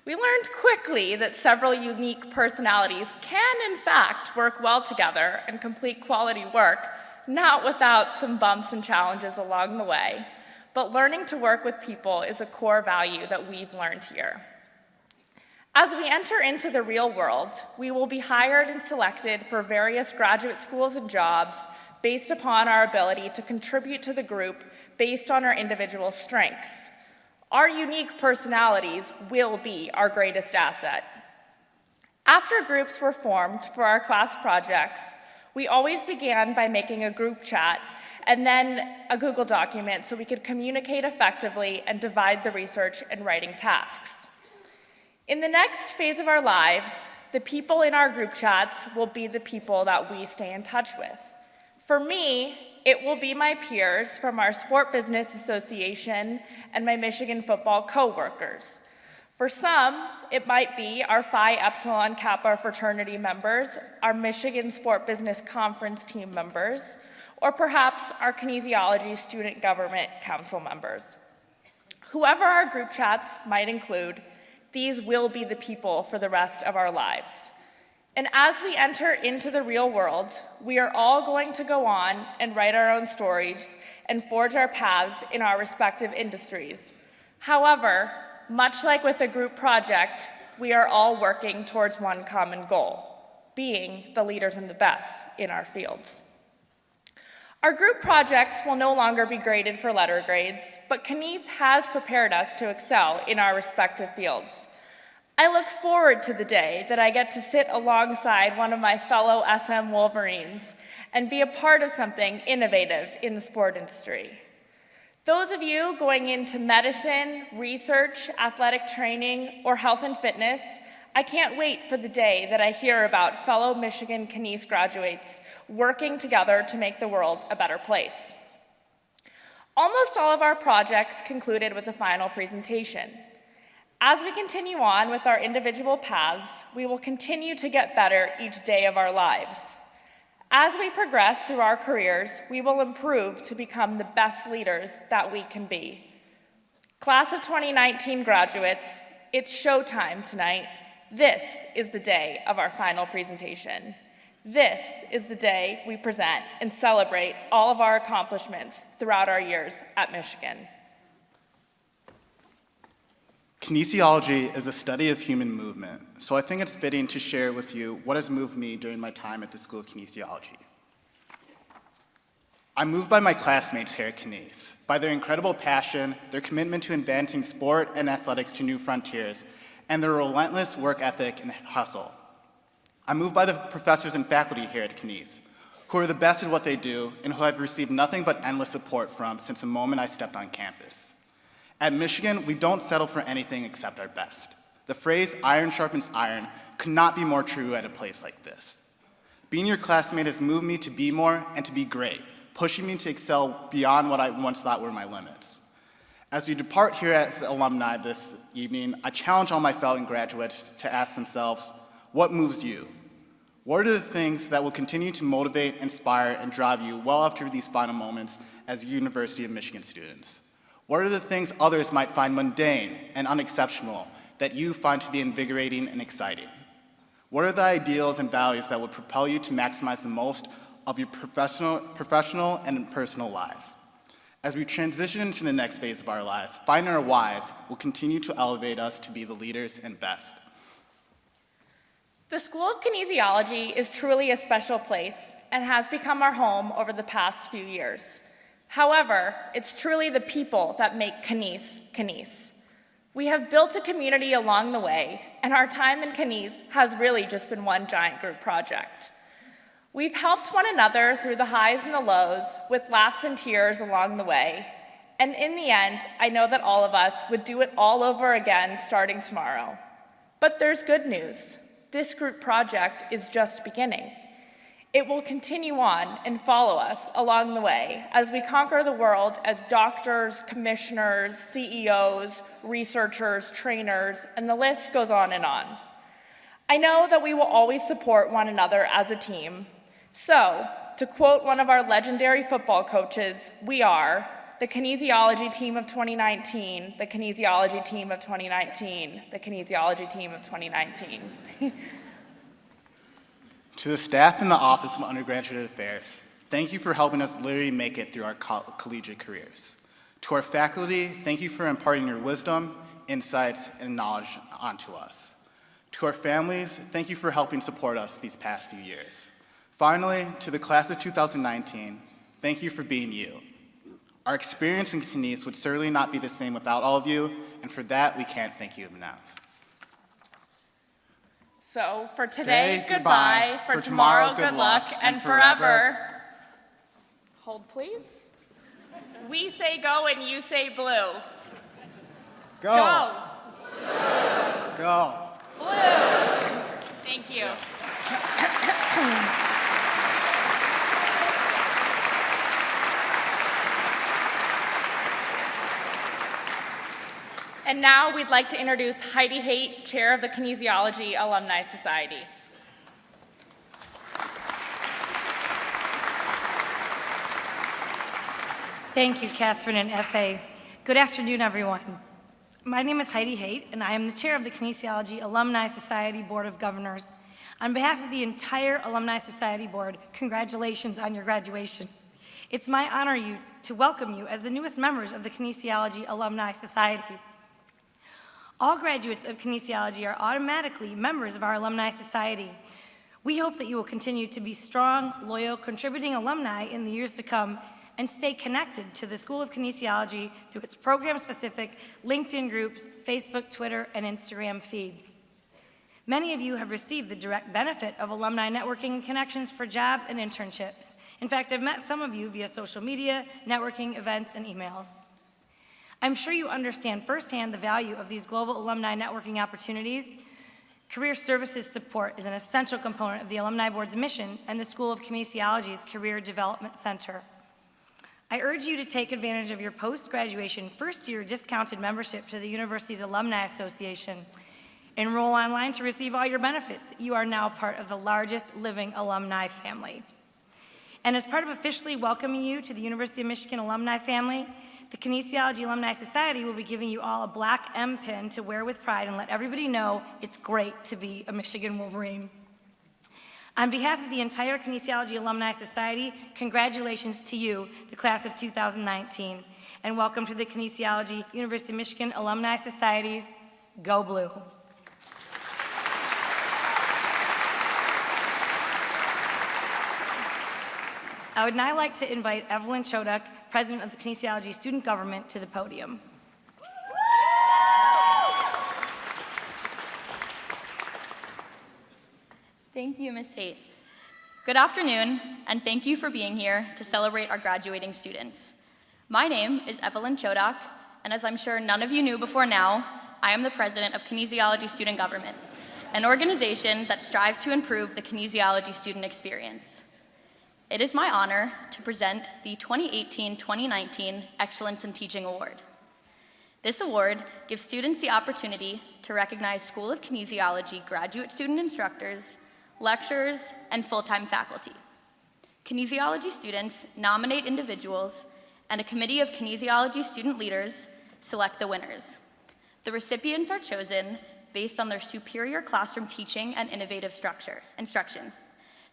We learned quickly that several unique personalities can, in fact, work well together and complete quality work, not without some bumps and challenges along the way. But learning to work with people is a core value that we've learned here. As we enter into the real world, we will be hired and selected for various graduate schools and jobs based upon our ability to contribute to the group based on our individual strengths. Our unique personalities will be our greatest asset. After groups were formed for our class projects, we always began by making a group chat and then a Google document so we could communicate effectively and divide the research and writing tasks. In the next phase of our lives, the people in our group chats will be the people that we stay in touch with. For me, it will be my peers from our Sport Business Association and my Michigan football coworkers. For some, it might be our Phi Epsilon Kappa fraternity members, our Michigan Sport Business Conference team members, or perhaps our Kinesiology Student Government Council members. Whoever our group chats might include, these will be the people for the rest of our lives. And as we enter into the real world, we are all going to go on and write our own stories and forge our paths in our respective industries. However, much like with a group project, we are all working towards one common goal, being the leaders and the best in our fields. Our group projects will no longer be graded for letter grades, but Kines has prepared us to excel in our respective fields. I look forward to the day that I get to sit alongside one of my fellow SM Wolverines and be a part of something innovative in the sport industry. Those of you going into medicine, research, athletic training, or health and fitness, I can't wait for the day that I hear about fellow Michigan Kines graduates working together to make the world a better place. Almost all of our projects concluded with a final presentation. As we continue on with our individual paths, we will continue to get better each day of our lives. As we progress through our careers, we will improve to become the best leaders that we can be. Class of 2019 graduates, it's showtime tonight. This is the day of our final presentation. This is the day we present and celebrate all of our accomplishments throughout our years at Michigan. Kinesiology is a study of human movement, so I think it's fitting to share with you what has moved me during my time at the School of Kinesiology. I'm moved by my classmates here at Kines, by their incredible passion, their commitment to advancing sport and athletics to new frontiers, and their relentless work ethic and hustle. I'm moved by the professors and faculty here at Kines, who are the best at what they do and who I've received nothing but endless support from since the moment I stepped on campus. At Michigan, we don't settle for anything except our best. The phrase iron sharpens iron could not be more true at a place like this. Being your classmate has moved me to be more and to be great, pushing me to excel beyond what I once thought were my limits. As we depart here as alumni this evening, I challenge all my fellow graduates to ask themselves, what moves you? What are the things that will continue to motivate, inspire, and drive you well after these final moments as University of Michigan students? What are the things others might find mundane and unexceptional that you find to be invigorating and exciting? What are the ideals and values that will propel you to maximize the most of your professional and personal lives? As we transition into the next phase of our lives, finding our whys will continue to elevate us to be the leaders and best. The School of Kinesiology is truly a special place, and has become our home over the past few years. However, it's truly the people that make Kines. We have built a community along the way, and our time in Kines has really just been one giant group project. We've helped one another through the highs and the lows, with laughs and tears along the way. And in the end, I know that all of us would do it all over again starting tomorrow. But there's good news. This group project is just beginning. It will continue on and follow us along the way as we conquer the world as doctors, commissioners, CEOs, researchers, trainers, and the list goes on and on. I know that we will always support one another as a team. So, to quote one of our legendary football coaches, we are the Kinesiology team of 2019, the Kinesiology team of 2019, the Kinesiology team of 2019. To the staff in the Office of Undergraduate Affairs, thank you for helping us literally make it through our collegiate careers. To our faculty, thank you for imparting your wisdom, insights, and knowledge onto us. To our families, thank you for helping support us these past few years. Finally, to the class of 2019, thank you for being you. Our experience in Kines would certainly not be the same without all of you, and for that, we can't thank you enough. So, for today, goodbye. For tomorrow, good luck. And forever, hold please. We say go and you say blue. Go. Go. Go. Blue. Thank you. And now we'd like to introduce Heidi Haight, Chair of the Kinesiology Alumni Society. Thank you, Catherine and FA. Good afternoon, everyone. My name is Heidi Haight, and I am the Chair of the Kinesiology Alumni Society Board of Governors. On behalf of the entire Alumni Society Board, congratulations on your graduation. It's my honor to welcome you as the newest members of the Kinesiology Alumni Society. All graduates of kinesiology are automatically members of our Alumni Society. We hope that you will continue to be strong, loyal, contributing alumni in the years to come and stay connected to the School of Kinesiology through its program-specific LinkedIn groups, Facebook, Twitter, and Instagram feeds. Many of you have received the direct benefit of alumni networking and connections for jobs and internships. In fact, I've met some of you via social media, networking events, and emails. I'm sure you understand firsthand the value of these global alumni networking opportunities. Career services support is an essential component of the Alumni Board's mission and the School of Kinesiology's Career Development Center. I urge you to take advantage of your post-graduation first-year discounted membership to the university's Alumni Association. Enroll online to receive all your benefits. You are now part of the largest living alumni family. And as part of officially welcoming you to the University of Michigan alumni family, the Kinesiology Alumni Society will be giving you all a black M pin to wear with pride and let everybody know it's great to be a Michigan Wolverine. On behalf of the entire Kinesiology Alumni Society, congratulations to you, the class of 2019, and welcome to the Kinesiology University of Michigan Alumni Society's Go Blue. I would now like to invite Evelyn Chodak, President of the Kinesiology Student Government, to the podium. Thank you, Ms. Haight. Good afternoon, and thank you for being here to celebrate our graduating students. My name is Evelyn Chodak, and as I'm sure none of you knew before now, I am the President of Kinesiology Student Government, an organization that strives to improve the kinesiology student experience. It is my honor to present the 2018-2019 Excellence in Teaching Award. This award gives students the opportunity to recognize School of Kinesiology graduate student instructors, lecturers, and full-time faculty. Kinesiology students nominate individuals, and a committee of kinesiology student leaders select the winners. The recipients are chosen based on their superior classroom teaching and innovative instruction,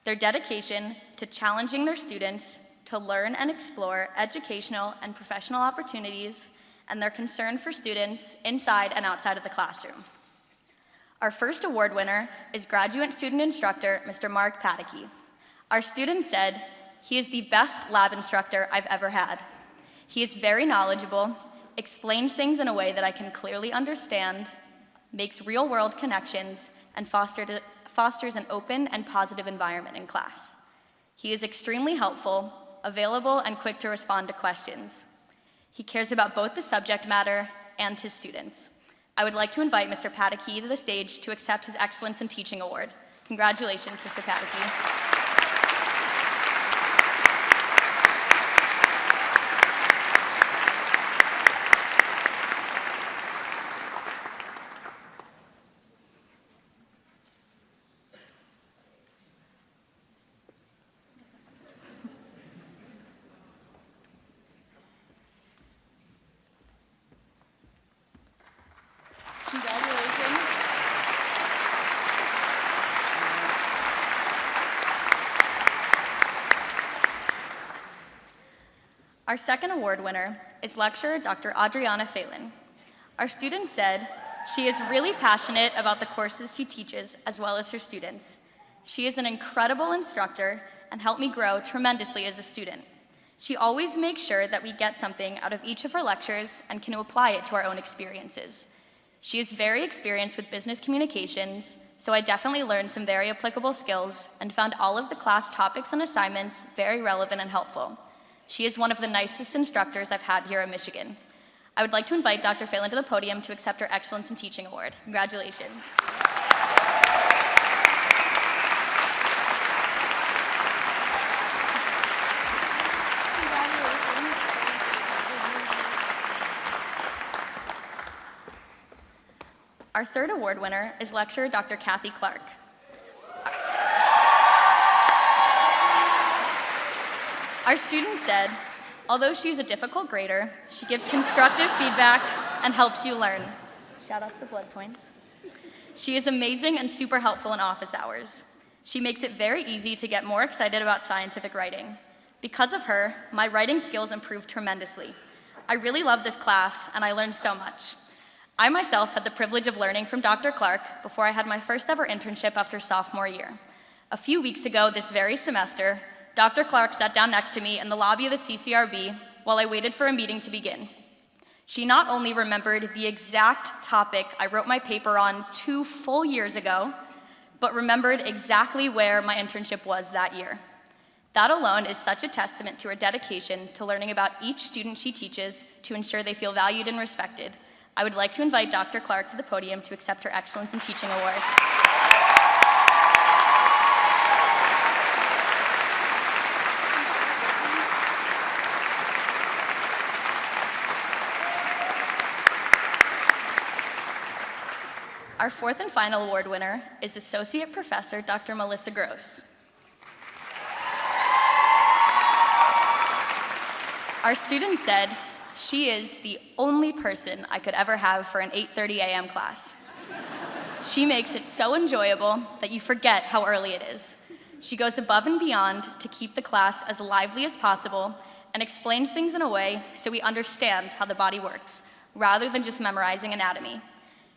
their dedication to challenging their students to learn and explore educational and professional opportunities, and their concern for students inside and outside of the classroom. Our first award winner is graduate student instructor, Mr. Mark Padicky. Our student said, "He is the best lab instructor I've ever had. He is very knowledgeable, explains things in a way that I can clearly understand, makes real-world connections, and fosters an open and positive environment in class. He is extremely helpful, available, and quick to respond to questions. He cares about both the subject matter and his students." I would like to invite Mr. Pataki to the stage to accept his Excellence in Teaching Award. Congratulations, Mr. Pataki. Congratulations. Our second award winner is lecturer Dr. Adriana Phelan. Our student said she is really passionate about the courses she teaches as well as her students. She is an incredible instructor and helped me grow tremendously as a student. She always makes sure that we get something out of each of her lectures and can apply it to our own experiences. She is very experienced with business communications, so I definitely learned some very applicable skills and found all of the class topics and assignments very relevant and helpful. She is one of the nicest instructors I've had here at Michigan. I would like to invite Dr. Phelan to the podium to accept her Excellence in Teaching Award. Congratulations. Our third award winner is lecturer Dr. Kathy Clark. Our student said, although she's a difficult grader, she gives constructive feedback and helps you learn. Shout out to the blood points. She is amazing and super helpful in office hours. She makes it very easy to get more excited about scientific writing. Because of her, my writing skills improved tremendously. I really love this class, and I learned so much. I myself had the privilege of learning from Dr. Clark before I had my first ever internship after sophomore year. A few weeks ago this very semester, Dr. Clark sat down next to me in the lobby of the CCRB while I waited for a meeting to begin. She not only remembered the exact topic I wrote my paper on 2 full years ago, but remembered exactly where my internship was that year. That alone is such a testament to her dedication to learning about each student she teaches to ensure they feel valued and respected. I would like to invite Dr. Clark to the podium to accept her Excellence in Teaching Award. Our fourth and final award winner is Associate Professor Dr. Melissa Gross. Our student said, "She is the only person I could ever have for an 8:30 a.m. class. She makes it so enjoyable that you forget how early it is. She goes above and beyond to keep the class as lively as possible and explains things in a way so we understand how the body works, rather than just memorizing anatomy.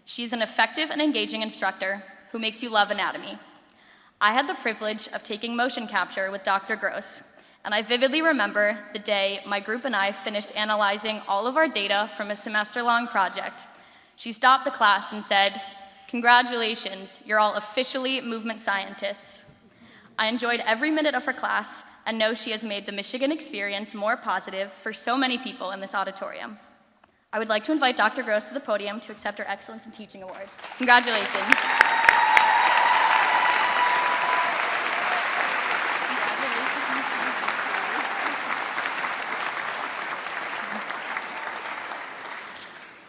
She's an effective and engaging instructor who makes you love anatomy. I had the privilege of taking motion capture with Dr. Gross, and I vividly remember the day my group and I finished analyzing all of our data from a semester-long project. She stopped the class and said, "Congratulations, you're all officially movement scientists." I enjoyed every minute of her class and know she has made the Michigan experience more positive for so many people in this auditorium. I would like to invite Dr. Gross to the podium to accept her Excellence in Teaching Award. Congratulations.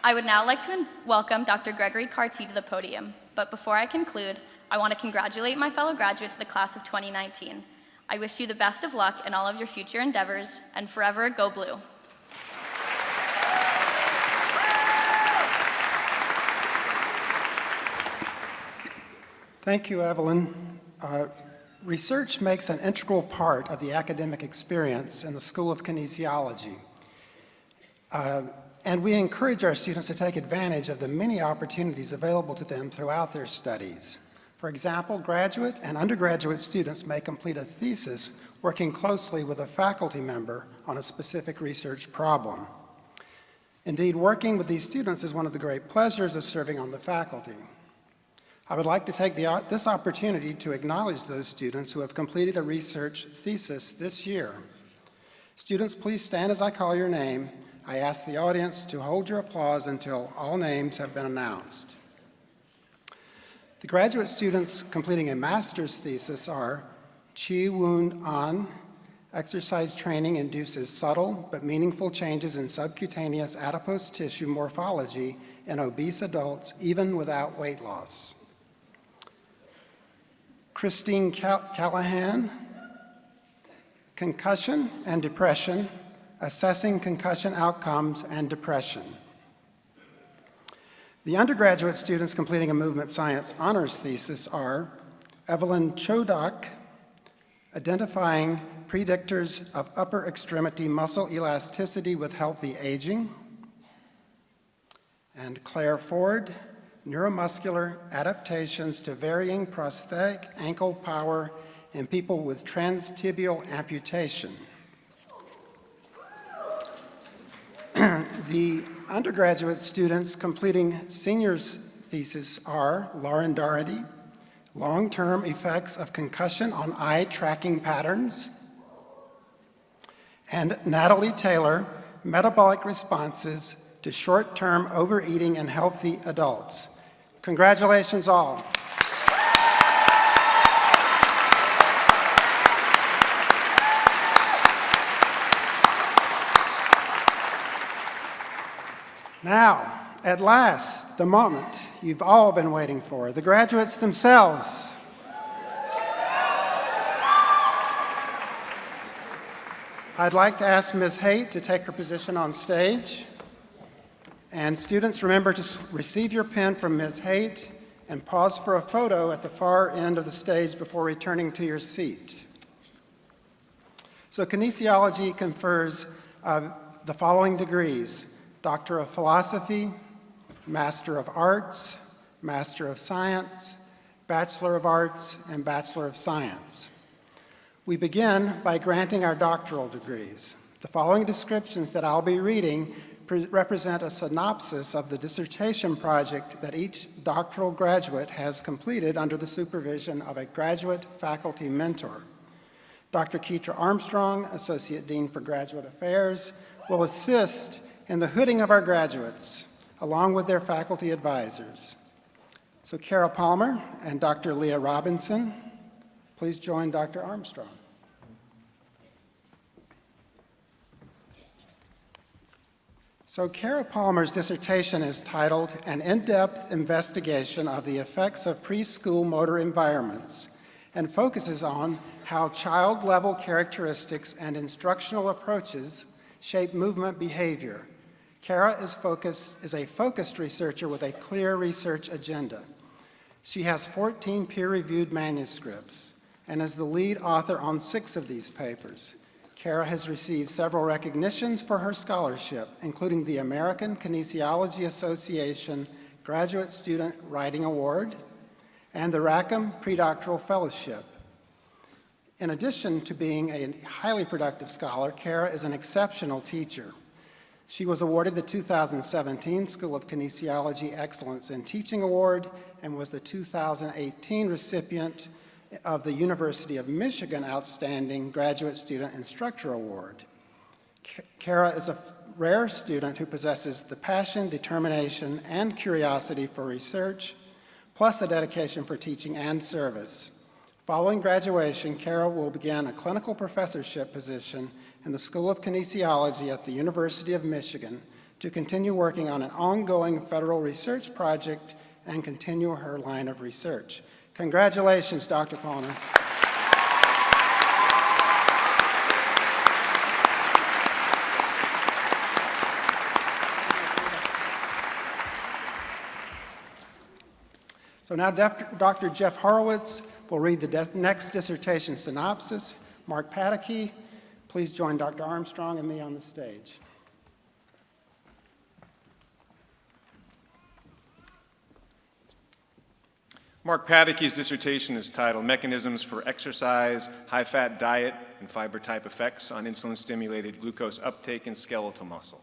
I would now like to welcome Dr. Gregory Carty to the podium, but before I conclude, I want to congratulate my fellow graduates of the class of 2019. I wish you the best of luck in all of your future endeavors, and forever go blue. Thank you, Evelyn. Research makes an integral part of the academic experience in the School of Kinesiology. And we encourage our students to take advantage of the many opportunities available to them throughout their studies. For example, graduate and undergraduate students may complete a thesis working closely with a faculty member on a specific research problem. Indeed, working with these students is one of the great pleasures of serving on the faculty. I would like to take this opportunity to acknowledge those students who have completed a research thesis this year. Students, please stand as I call your name. I ask the audience to hold your applause until all names have been announced. The graduate students completing a master's thesis are Chi Woon An. Exercise training induces subtle but meaningful changes in subcutaneous adipose tissue morphology in obese adults, even without weight loss. Christine Callahan, concussion and depression, assessing concussion outcomes and depression. The undergraduate students completing a movement science honors thesis are Evelyn Chodak, identifying predictors of upper extremity muscle elasticity with healthy aging, and Claire Ford, neuromuscular adaptations to varying prosthetic ankle power in people with transtibial amputation. The undergraduate students completing seniors thesis are Lauren Doherty, long-term effects of concussion on eye tracking patterns, and Natalie Taylor, metabolic responses to short-term overeating in healthy adults. Congratulations all. Now, at last, the moment you've all been waiting for, the graduates themselves. I'd like to ask Ms. Haight to take her position on stage. And students, remember to receive your pen from Ms. Haight and pause for a photo at the far end of the stage before returning to your seat. So kinesiology confers the following degrees: Doctor of Philosophy, Master of Arts, Master of Science, Bachelor of Arts, and Bachelor of Science. We begin by granting our doctoral degrees. The following descriptions that I'll be reading represent a synopsis of the dissertation project that each doctoral graduate has completed under the supervision of a graduate faculty mentor. Dr. Keitra Armstrong, Associate Dean for Graduate Affairs, will assist in the hooding of our graduates, along with their faculty advisors. So Kara Palmer and Dr. Leah Robinson, please join Dr. Armstrong. So Kara Palmer's dissertation is titled An In-Depth Investigation of the Effects of Preschool Motor Environments, and focuses on how child-level characteristics and instructional approaches shape movement behavior. Kara is a focused researcher with a clear research agenda. She has 14 peer-reviewed manuscripts and is the lead author on 6 of these papers. Kara has received several recognitions for her scholarship, including the American Kinesiology Association Graduate Student Writing Award and the Rackham Predoctoral Fellowship. In addition to being a highly productive scholar, Kara is an exceptional teacher. She was awarded the 2017 School of Kinesiology Excellence in Teaching Award and was the 2018 recipient of the University of Michigan Outstanding Graduate Student Instructor Award. Kara is a rare student who possesses the passion, determination, and curiosity for research, plus a dedication for teaching and service. Following graduation, Kara will begin a clinical professorship position in the School of Kinesiology at the University of Michigan to continue working on an ongoing federal research project and continue her line of research. Congratulations, Dr. Palmer. So now Dr. Jeff Horowitz will read the next dissertation synopsis. Mark Pataky, please join Dr. Armstrong and me on the stage. Mark Paddock's dissertation is titled Mechanisms for Exercise, High-Fat Diet, and Fiber-Type Effects on Insulin-Stimulated Glucose Uptake in Skeletal Muscle.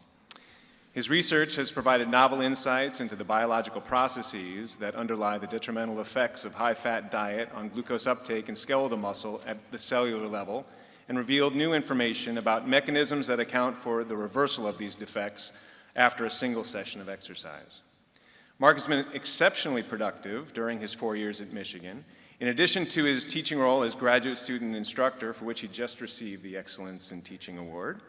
His research has provided novel insights into the biological processes that underlie the detrimental effects of high-fat diet on glucose uptake in skeletal muscle at the cellular level, and revealed new information about mechanisms that account for the reversal of these defects after a single session of exercise. Mark has been exceptionally productive during his 4 years at Michigan. In addition to his teaching role as graduate student instructor, for which he just received the Excellence in Teaching Award,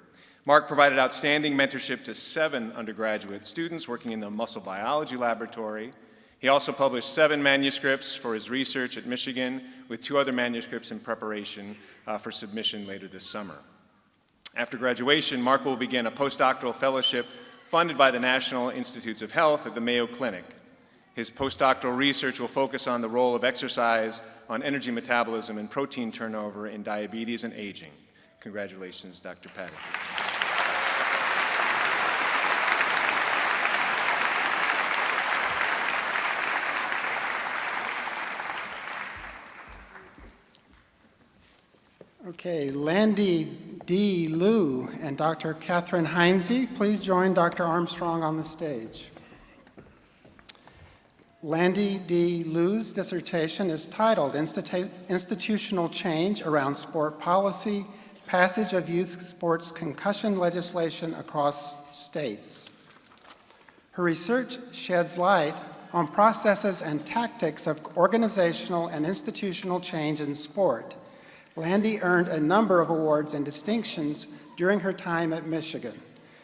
Mark provided outstanding mentorship to 7 undergraduate students working in the muscle biology laboratory. He also published 7 manuscripts for his research at Michigan, with 2 other manuscripts in preparation for submission later this summer. After graduation, Mark will begin a postdoctoral fellowship funded by the National Institutes of Health at the Mayo Clinic. His postdoctoral research will focus on the role of exercise on energy metabolism and protein turnover in diabetes and aging. Congratulations, Dr. Paddock. Okay, Landy D. Liu and Dr. Catherine Heinze, please join Dr. Armstrong on the stage. Landy D. Liu's dissertation is titled Institutional Change Around Sport Policy, Passage of Youth Sports Concussion Legislation Across States. Her research sheds light on processes and tactics of organizational and institutional change in sport. Landy earned a number of awards and distinctions during her time at Michigan.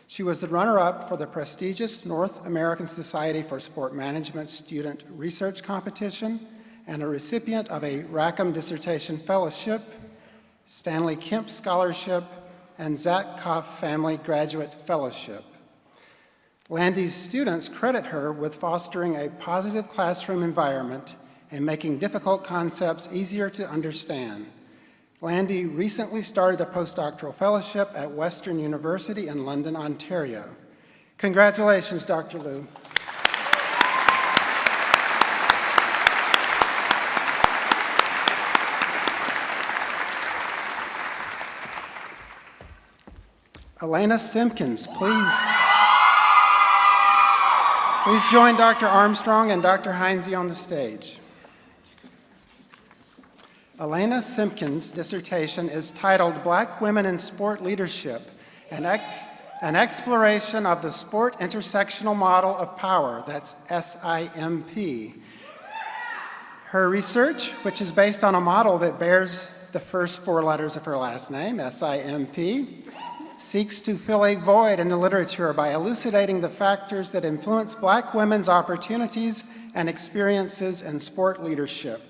She was the runner-up for the prestigious North American Society for Sport Management Student Research Competition and a recipient of a Rackham Dissertation Fellowship, Stanley Kemp Scholarship, and Zatkoff Family Graduate Fellowship. Landy's students credit her with fostering a positive classroom environment and making difficult concepts easier to understand. Landy recently started a postdoctoral fellowship at Western University in London, Ontario. Congratulations, Dr. Liu. Elena Simpkins, please join Dr. Armstrong and Dr. Heinze on the stage. Elena Simpkins' dissertation is titled Black Women in Sport Leadership, an exploration of the sport intersectional model of power, that's SIMP. Her research, which is based on a model that bears the first 4 letters of her last name, SIMP, seeks to fill a void in the literature by elucidating the factors that influence Black women's opportunities and experiences in sport leadership.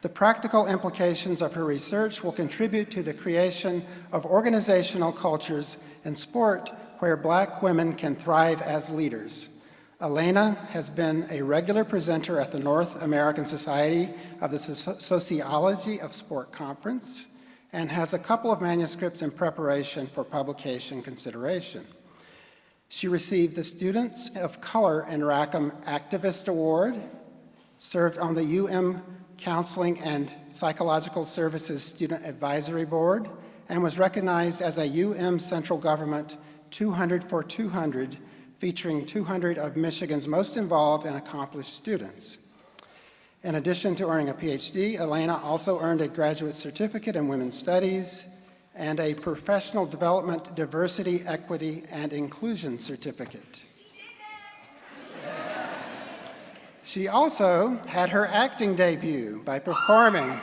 The practical implications of her research will contribute to the creation of organizational cultures in sport where Black women can thrive as leaders. Elena has been a regular presenter at the North American Society of the Sociology of Sport Conference and has a couple of manuscripts in preparation for publication consideration. She received the Students of Color in Rackham Activist Award, served on the UM Counseling and Psychological Services Student Advisory Board, and was recognized as a UM Central Government 200 for 200, featuring 200 of Michigan's most involved and accomplished students. In addition to earning a PhD, Elena also earned a graduate certificate in women's studies and a professional development, diversity, equity, and inclusion certificate. She also had her acting debut by performing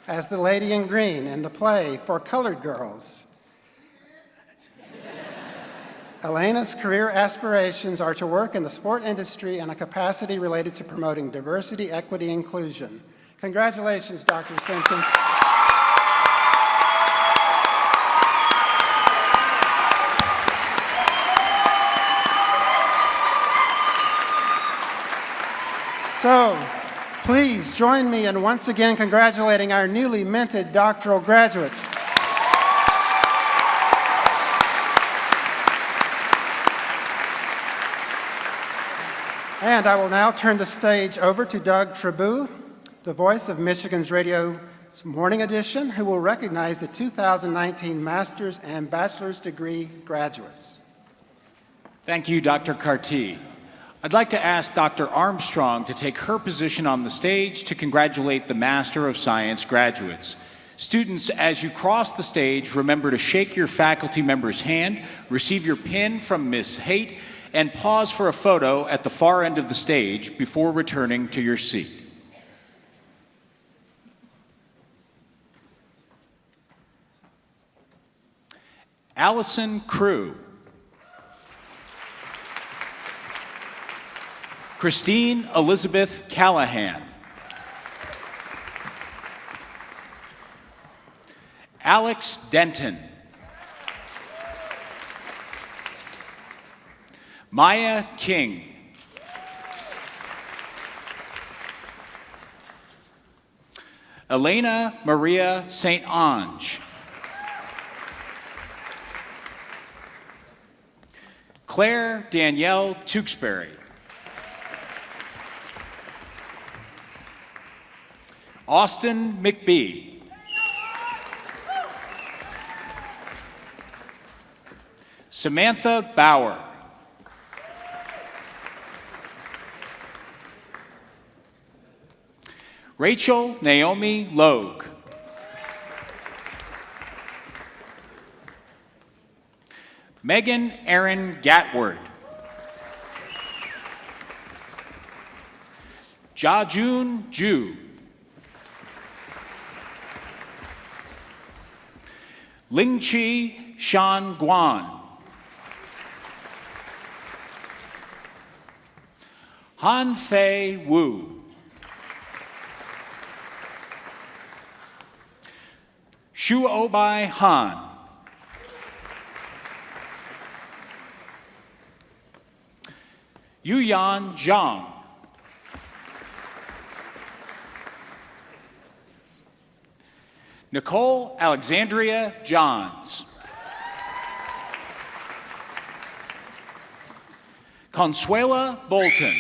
as the Lady in Green in the play For Colored Girls. Elena's career aspirations are to work in the sport industry in a capacity related to promoting diversity, equity, and inclusion. Congratulations, Dr. Simpkins. So, please join me in once again congratulating our newly minted doctoral graduates. And I will now turn the stage over to Doug Trabue, the voice of Michigan's Radio's Morning Edition, who will recognize the 2019 master's and bachelor's degree graduates. Thank you, Dr. Carty. I'd like to ask Dr. Armstrong to take her position on the stage to congratulate the Master of Science graduates. Students, as you cross the stage, remember to shake your faculty member's hand, receive your pin from Ms. Haight, and pause for a photo at the far end of the stage before returning to your seat. Allison Crew. Christine Elizabeth Callahan. Alex Denton. Maya King. Elena Maria St. Ange. Claire Danielle Tewksbury. Austin McBee. Samantha Bauer. Rachel Naomi Logue. Megan Erin Gatward. Jajun Ju. Lingqi Shan Guan. Han Fei Wu. Shu Obai Han. Yuyan Zhang. Nicole Alexandria Johns. Consuela Bolton.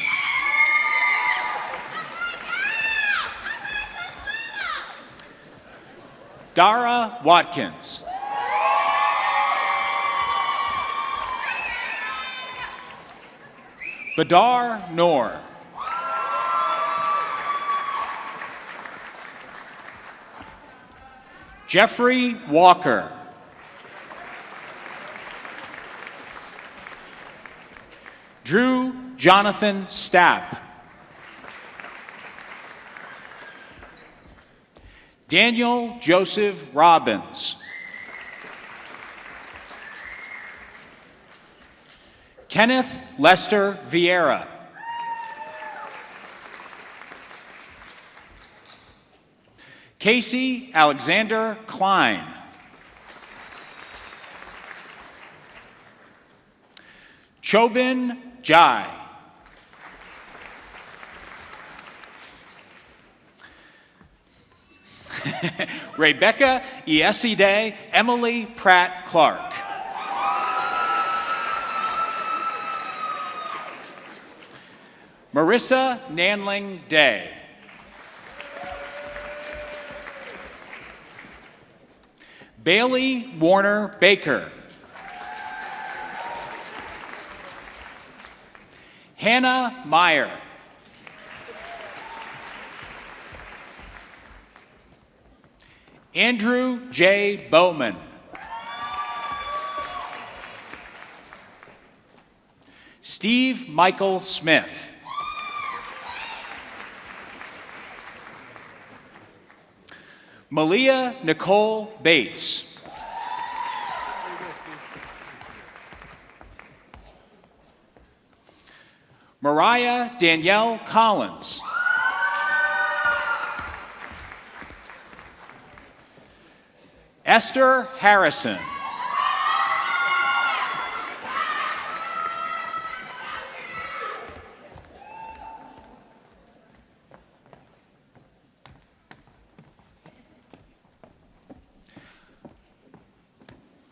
Dara Watkins. Badar Noor. Jeffrey Walker. Drew Jonathan Stapp. Daniel Joseph Robbins. Kenneth Lester Vieira. Casey Alexander Klein. Chobin Jai. Rebecca Ieside Emily Pratt Clark. Marissa Nanling Day. Bailey Warner Baker. Hannah Meyer. Andrew J. Bowman. Steve Michael Smith. Malia Nicole Bates. Mariah Danielle Collins. Esther Harrison.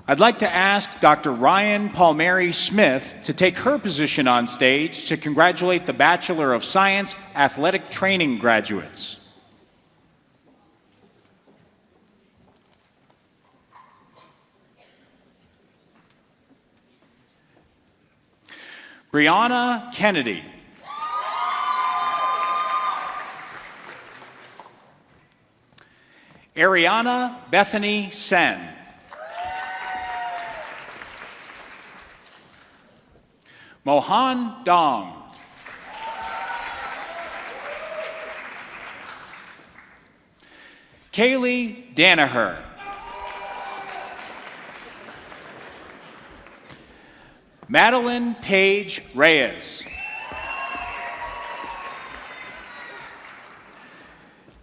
I'd like to ask Dr. Ryan Palmieri Smith to take her position on stage to congratulate the Bachelor of Science Athletic Training graduates. Brianna Kennedy. Ariana Bethany Sen. Mohan Dong. Kaylee Danaher. Madeline Paige Reyes.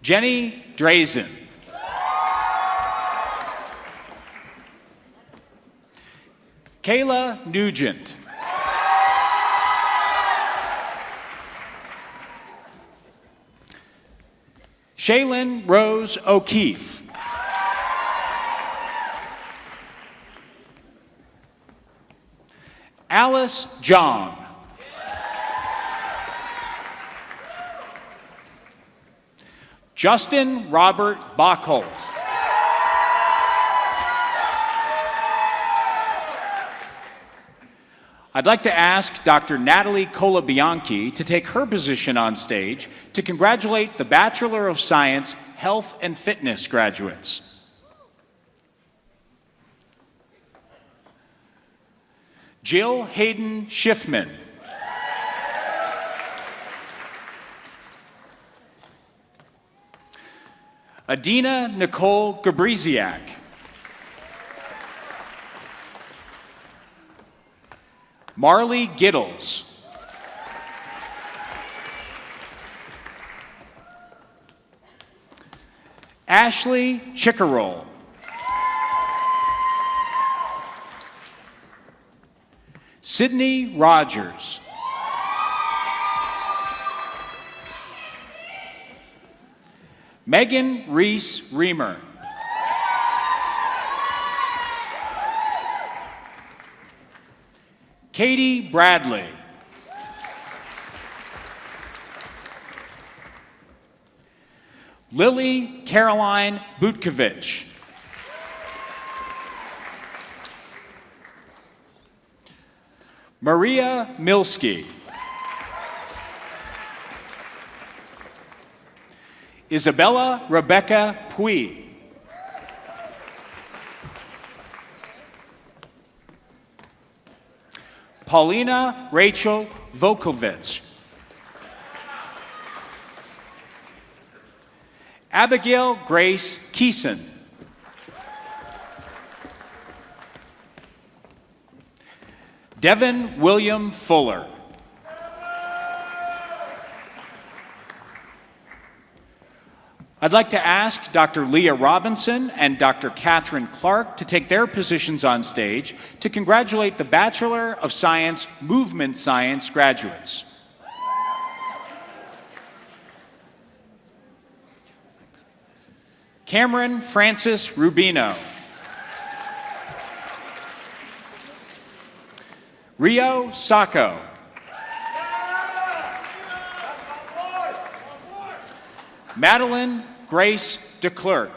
Jenny Drazen. Kayla Nugent. Shaylin Rose O'Keefe. Alice Jong. Justin Robert Bachholt. I'd like to ask Dr. Natalie Colabianchi to take her position on stage to congratulate the Bachelor of Science Health and Fitness graduates. Jill Hayden Schiffman. Adina Nicole Gabriziak. Marley Giddles. Ashley Chickerol. Sydney Rogers. Megan Reese Reamer. Katie Bradley. Lily Caroline Butkovich. Maria Milski. Isabella Rebecca Pui. Paulina Rachel Vokovich. Abigail Grace Keeson. Devin William Fuller. I'd like to ask Dr. Leah Robinson and Dr. Catherine Clark to take their positions on stage to congratulate the Bachelor of Science Movement Science graduates. Cameron Francis Rubino. Rio Sacco. Madeline Grace DeClerc.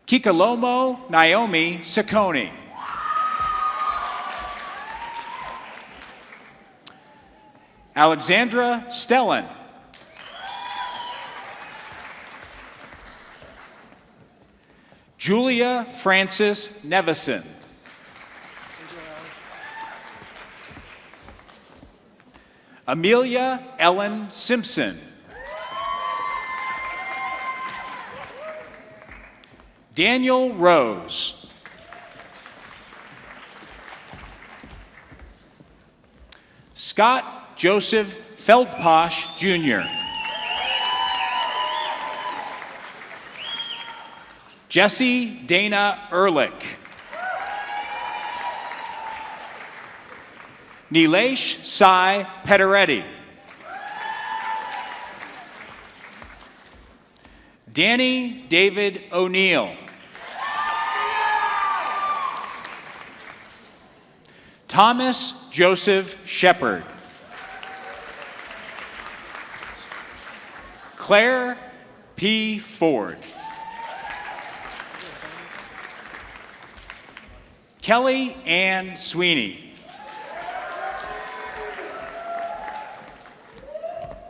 Kikalomo Naomi Sacconi. Alexandra Stellan. Julia Francis Nevison. Amelia Ellen Simpson. Daniel Rose. Scott Joseph Feldposh, Jr. Jesse Dana Ehrlich. Nilesh Sai Pederetti. Danny David O'Neill. Thomas Joseph Shepard. Claire P. Ford. Kelly Ann Sweeney.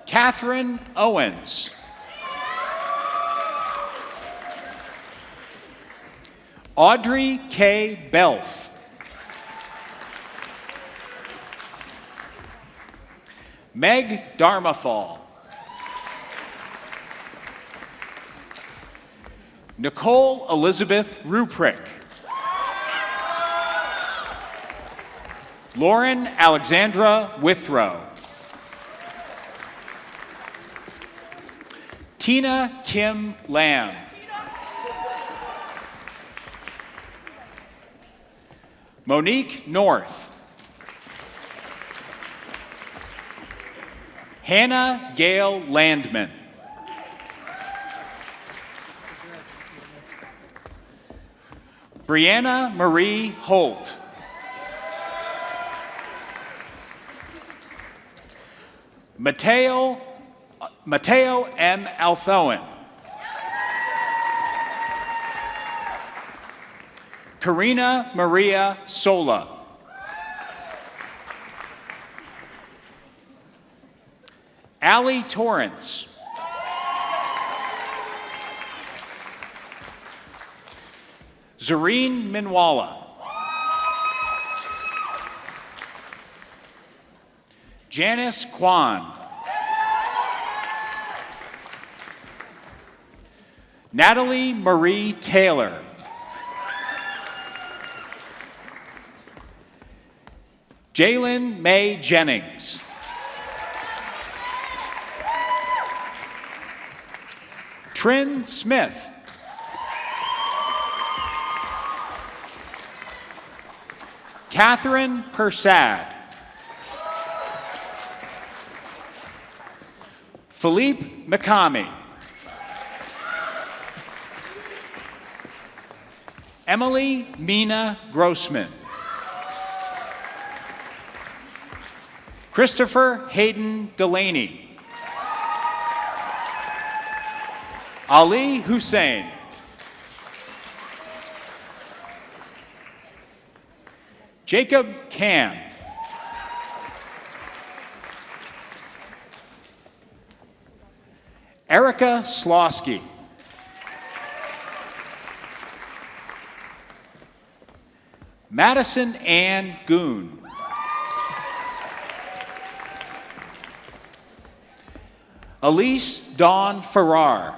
Catherine Owens. Audrey K. Belf. Meg Darmathal. Nicole Elizabeth Ruprick. Lauren Alexandra Withrow. Tina Kim Lamb. Monique North. Hannah Gail Landman. Brianna Marie Holt. Mateo M. Althoen. Karina Maria Sola. Allie Torrance. Zareen Minwala. Janice Kwan. Natalie Marie Taylor. Jalen May Jennings. Trin Smith. Catherine Persad. Philippe McCamey. Emily Mina Grossman. Christopher Hayden Delaney. Ali Hussein. Jacob Cam. Erica Slosky. Madison Ann Goon. Elise Dawn Farrar.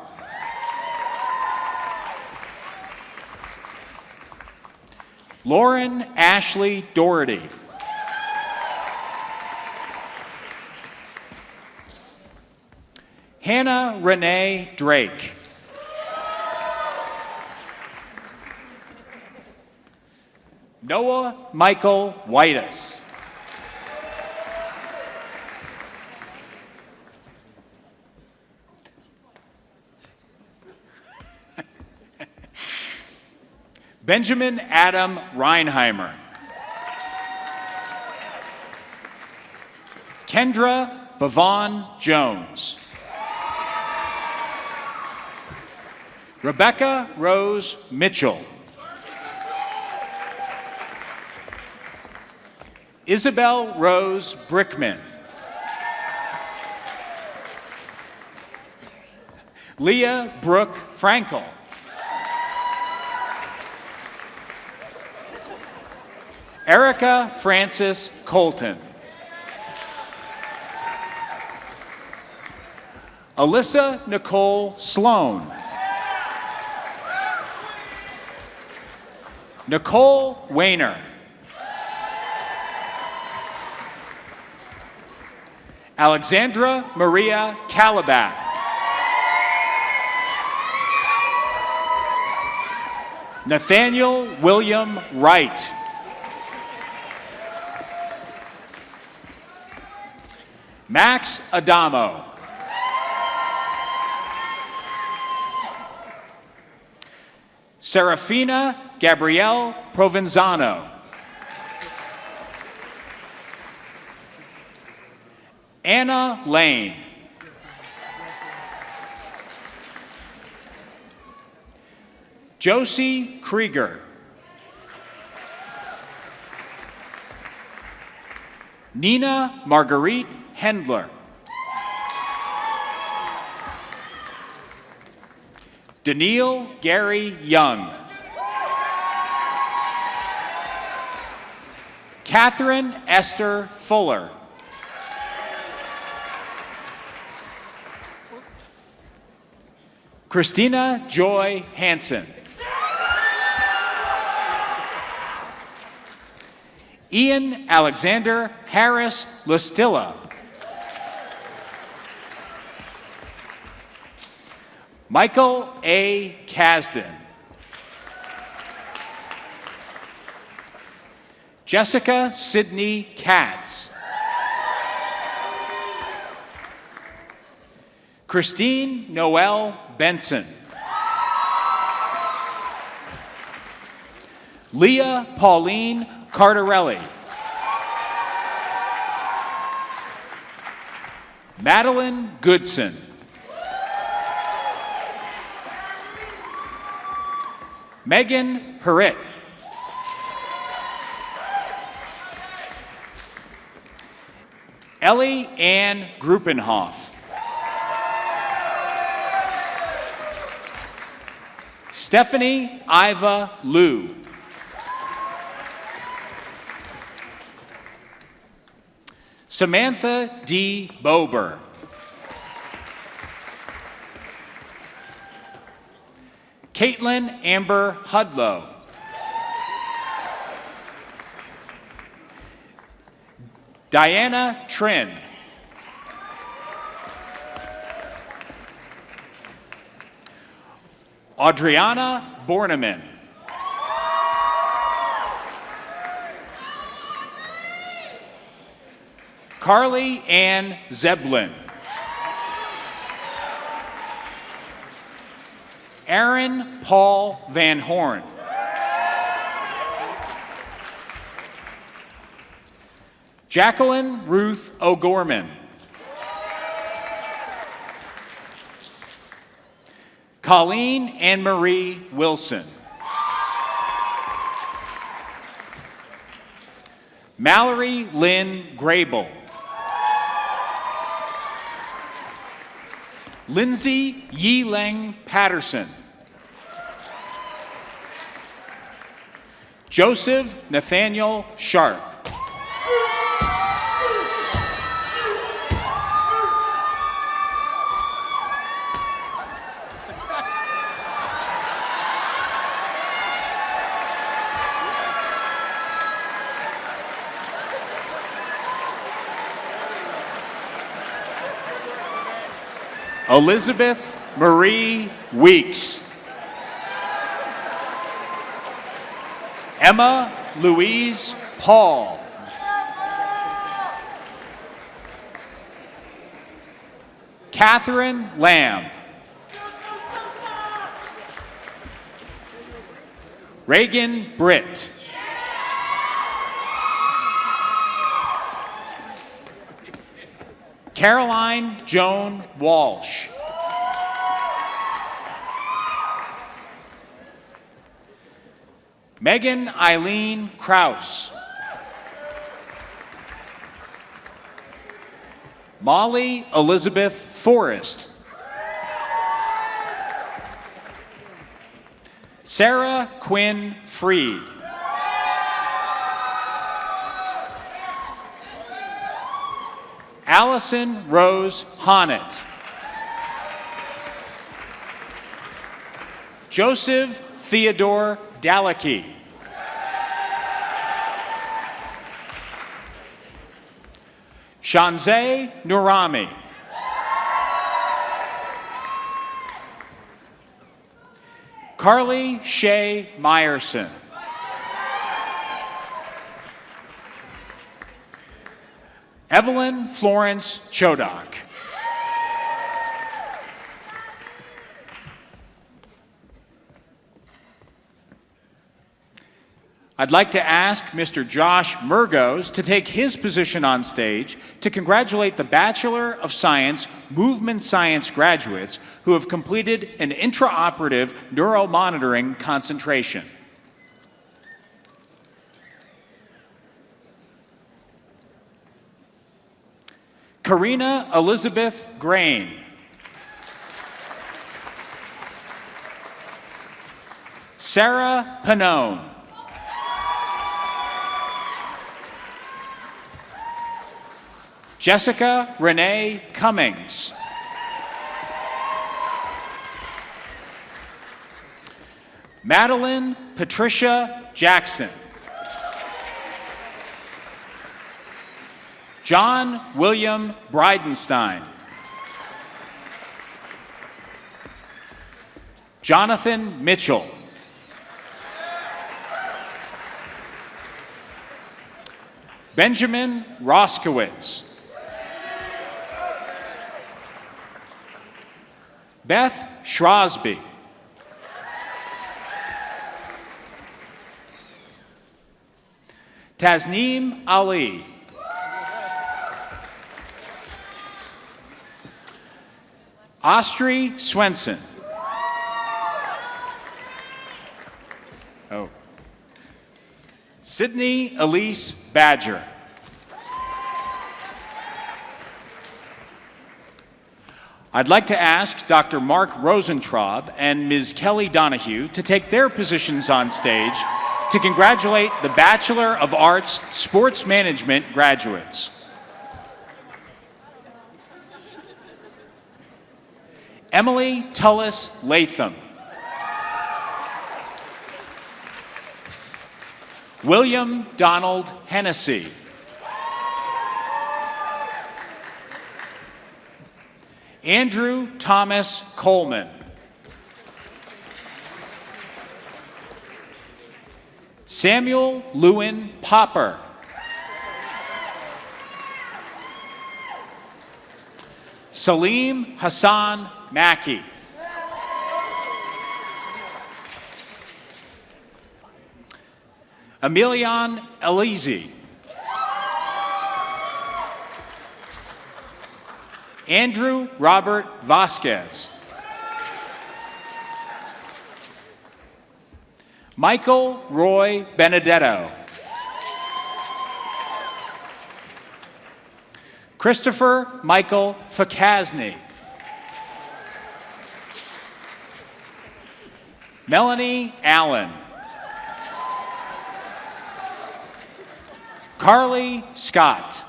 Lauren Ashley Doherty. Hannah Renee Drake. Noah Michael Whitus. Benjamin Adam Reinheimer. Kendra Bavon Jones. Rebecca Rose Mitchell. Isabel Rose Brickman. Leah Brooke Frankel. Erica Frances Colton. Alyssa Nicole Sloan. Nicole Weiner. Alexandra Maria Calabat. Nathaniel William Wright. Max Adamo. Serafina Gabrielle Provenzano. Anna Lane. Josie Krieger. Nina Marguerite Hendler. Daniil Gary Young. Catherine Esther Fuller. Christina Joy Hansen. Ian Alexander Harris Lustilla. Michael A. Kasdan. Jessica Sidney Katz. Christine Noel Benson. Leah Pauline Cardarelli. Madeline Goodson. Megan Herritt. Ellie Ann Gruppenhoff. Stephanie Iva Liu. Samantha D. Bober. Caitlin Amber Hudlow. Diana Trin. Adriana Borneman. Carly Ann Zeblin. Aaron Paul Van Horn. Jacqueline Ruth O'Gorman. Colleen Ann Marie Wilson. Mallory Lynn Grable. Lindsay Yi-Leng Patterson. Joseph Nathaniel Sharp. Elizabeth Marie Weeks. Emma Louise Paul. Catherine Lamb. Reagan Britt. Caroline Joan Walsh. Megan Eileen Kraus. Molly Elizabeth Forrest. Sarah Quinn Freed. Allison Rose Honnett. Joseph Theodore Daleke. Shanzeh Nurami. Carly Shea Meyerson. Evelyn Florence Chodak. I'd like to ask Mr. Josh Murgos to take his position on stage to congratulate the Bachelor of Science Movement Science graduates who have completed an intraoperative neuromonitoring concentration. Karina Elizabeth Grain. Sarah Panone. Jessica Renee Cummings. Madeline Patricia Jackson. John William Bridenstine. Jonathan Mitchell. Benjamin Roskowitz. Beth Shrosby. Tasneem Ali. Ostri Swenson. Oh. Sydney Elise Badger. I'd like to ask Dr. Mark Rosentraub and Ms. Kelly Donahue to take their positions on stage to congratulate the Bachelor of Arts Sports Management graduates. Emily Tullis Latham. William Donald Hennessy. Andrew Thomas Coleman. Samuel Lewin Popper. Salim Hassan Mackey. Emilion Elizi. Andrew Robert Vasquez. Michael Roy Benedetto. Christopher Michael Fakasny. Melanie Allen. Carly Scott.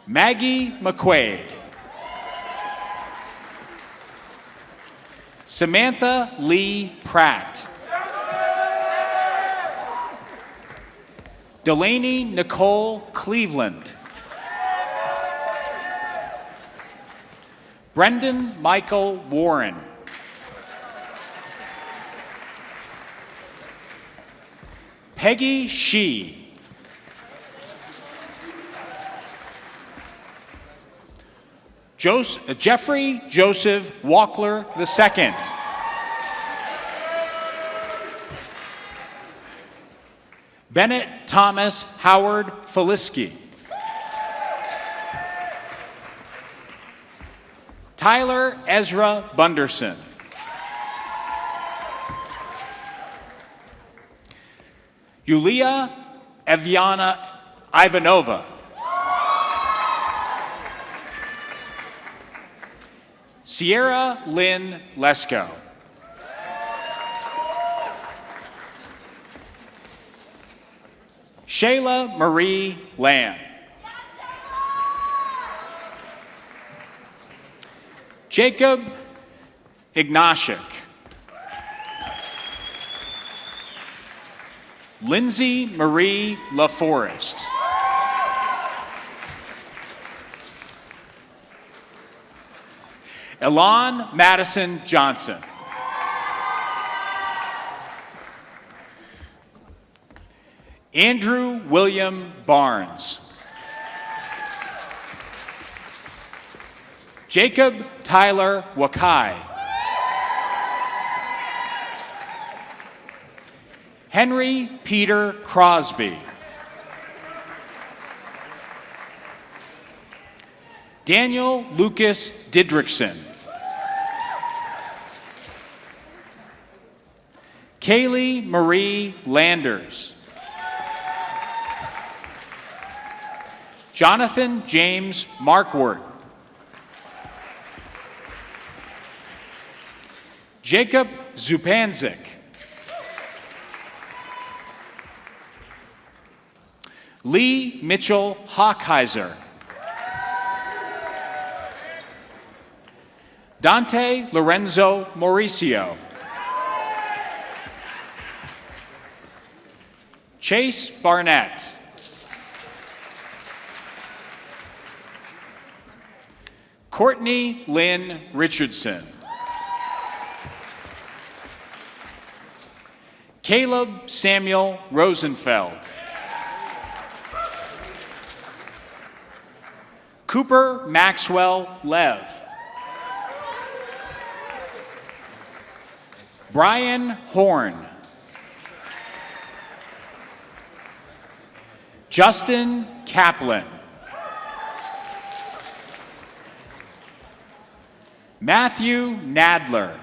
Maggie McQuaid. Samantha Lee Pratt. Delaney Nicole Cleveland. Brendan Michael Warren. Peggy Shee. Jeffrey Joseph Walkler II. Bennett Thomas Howard Feliski. Tyler Ezra Bunderson. Yulia Eviana Ivanova. Sierra Lynn Lesko. Shayla Marie Lamb. Jacob Ignashik. Lindsay Marie LaForest. Elon Madison Johnson. Andrew William Barnes. Jacob Tyler Wakai. Henry Peter Crosby. Daniel Lucas Didrikson. Kaylee Marie Landers. Jonathan James Markwart. Jacob Zupanzik. Lee Mitchell Hawkheiser. Dante Lorenzo Mauricio. Chase Barnett. Courtney Lynn Richardson. Caleb Samuel Rosenfeld. Cooper Maxwell Lev. Brian Horn. Justin Kaplan. Matthew Nadler.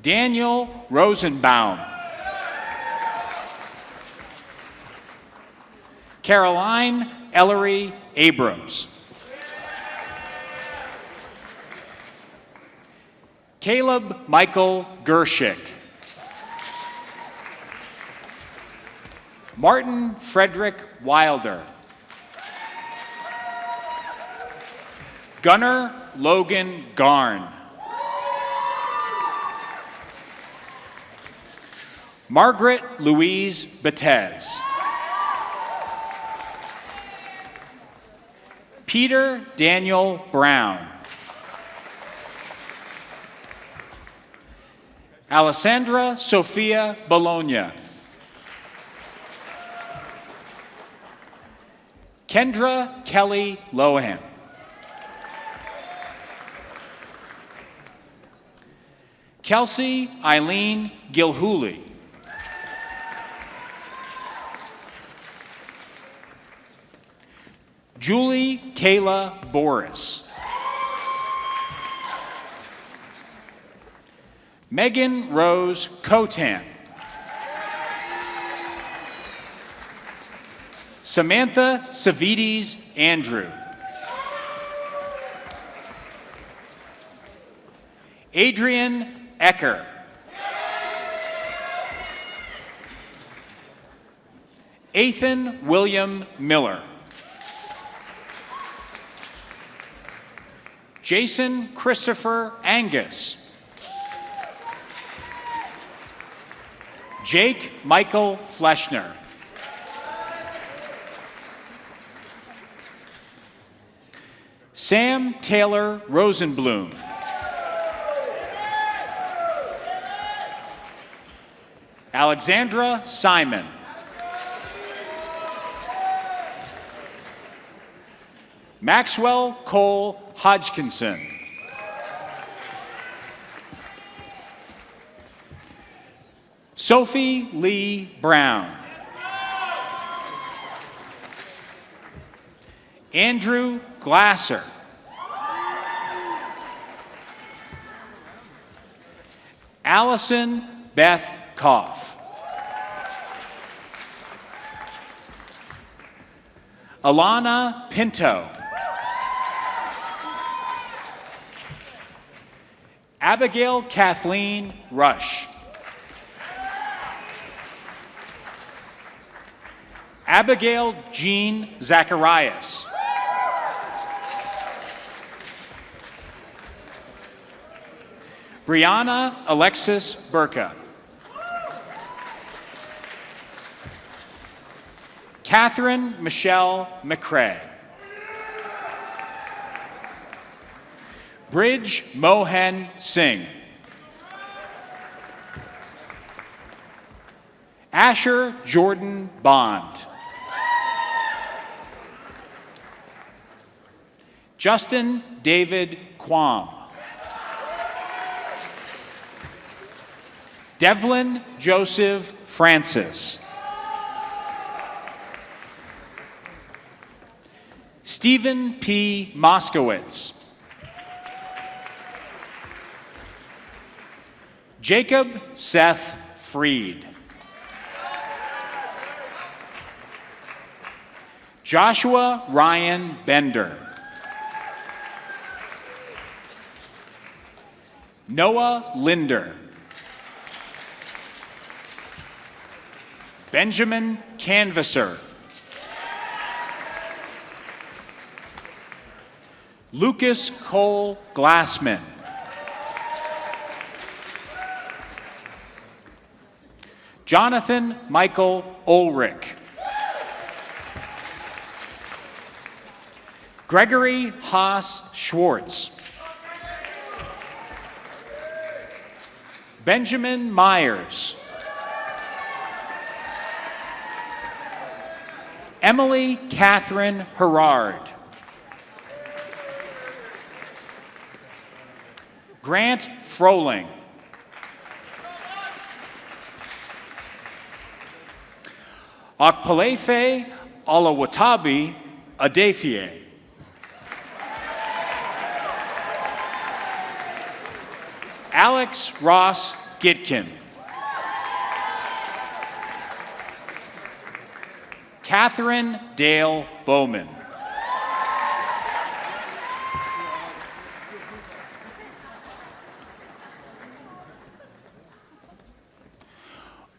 Daniel Rosenbaum. Caroline Ellery Abrams. Caleb Michael Gershick. Martin Frederick Wilder. Gunnar Logan Garn. Margaret Louise Betez. Peter Daniel Brown. Alessandra Sophia Bologna. Kendra Kelly Lohan. Kelsey Eileen Gilhooly. Julie Kayla Boris. Megan Rose Cotan. Samantha Savides Andrew. Adrian Ecker. Ethan William Miller. Jason Christopher Angus. Jake Michael Fleshner. Sam Taylor Rosenblum. Alexandra Simon. Maxwell Cole Hodgkinson. Sophie Lee Brown. Andrew Glasser. Allison Beth Koff. Alana Pinto. Abigail Kathleen Rush. Abigail Jean Zacharias. Brianna Alexis Burka. Catherine Michelle McCrae. Bridge Mohan Singh. Asher Jordan Bond. Justin David Quam. Devlin Joseph Francis. Stephen P. Moskowitz. Jacob Seth Freed. Joshua Ryan Bender. Noah Linder. Benjamin Canvasser. Lucas Cole Glassman. Jonathan Michael Ulrich. Gregory Haas Schwartz. Benjamin Myers. Emily Catherine Herard. Grant Froling. Akpalefe Olawatabi Adefie. Alex Ross Gitkin. Catherine Dale Bowman.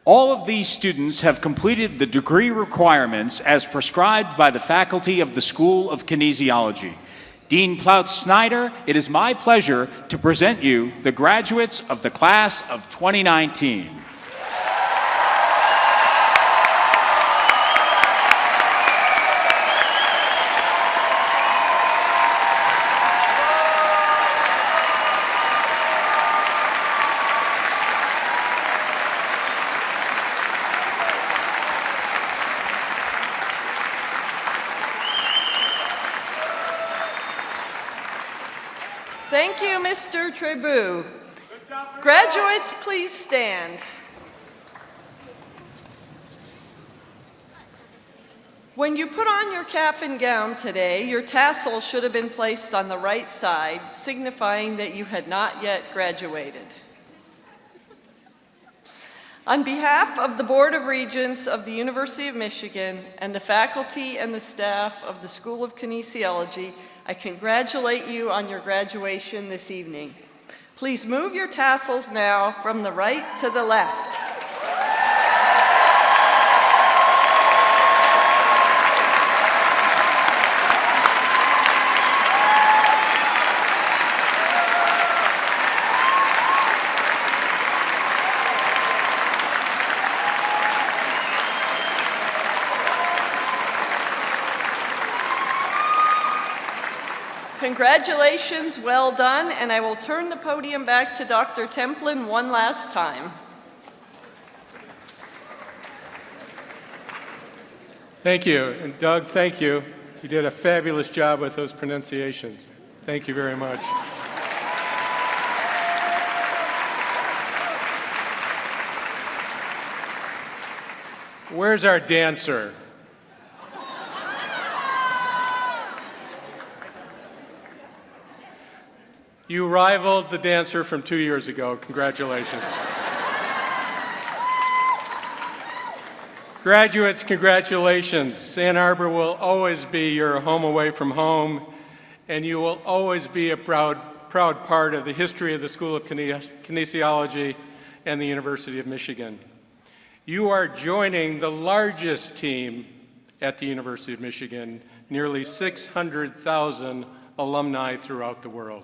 All of these students have completed the degree requirements as prescribed by the faculty of the School of Kinesiology. Dean Ploutz-Snyder, it is my pleasure to present you the graduates of the class of 2019. Thank you, Mr. Trebu. Graduates, please stand. When you put on your cap and gown today, your tassel should have been placed on the right side, signifying that you had not yet graduated. On behalf of the Board of Regents of the University of Michigan and the faculty and the staff of the School of Kinesiology, I congratulate you on your graduation this evening. Please move your tassels now from the right to the left. Congratulations, well done, and I will turn the podium back to Dr. Templin one last time. Thank you, and Doug, thank you. You did a fabulous job with those pronunciations. Thank you very much. Where's our dancer? You rivaled the dancer from 2 years ago. Congratulations. Graduates, congratulations. Ann Arbor will always be your home away from home, and you will always be a proud part of the history of the School of Kinesiology and the University of Michigan. You are joining the largest team at the University of Michigan, nearly 600,000 alumni throughout the world.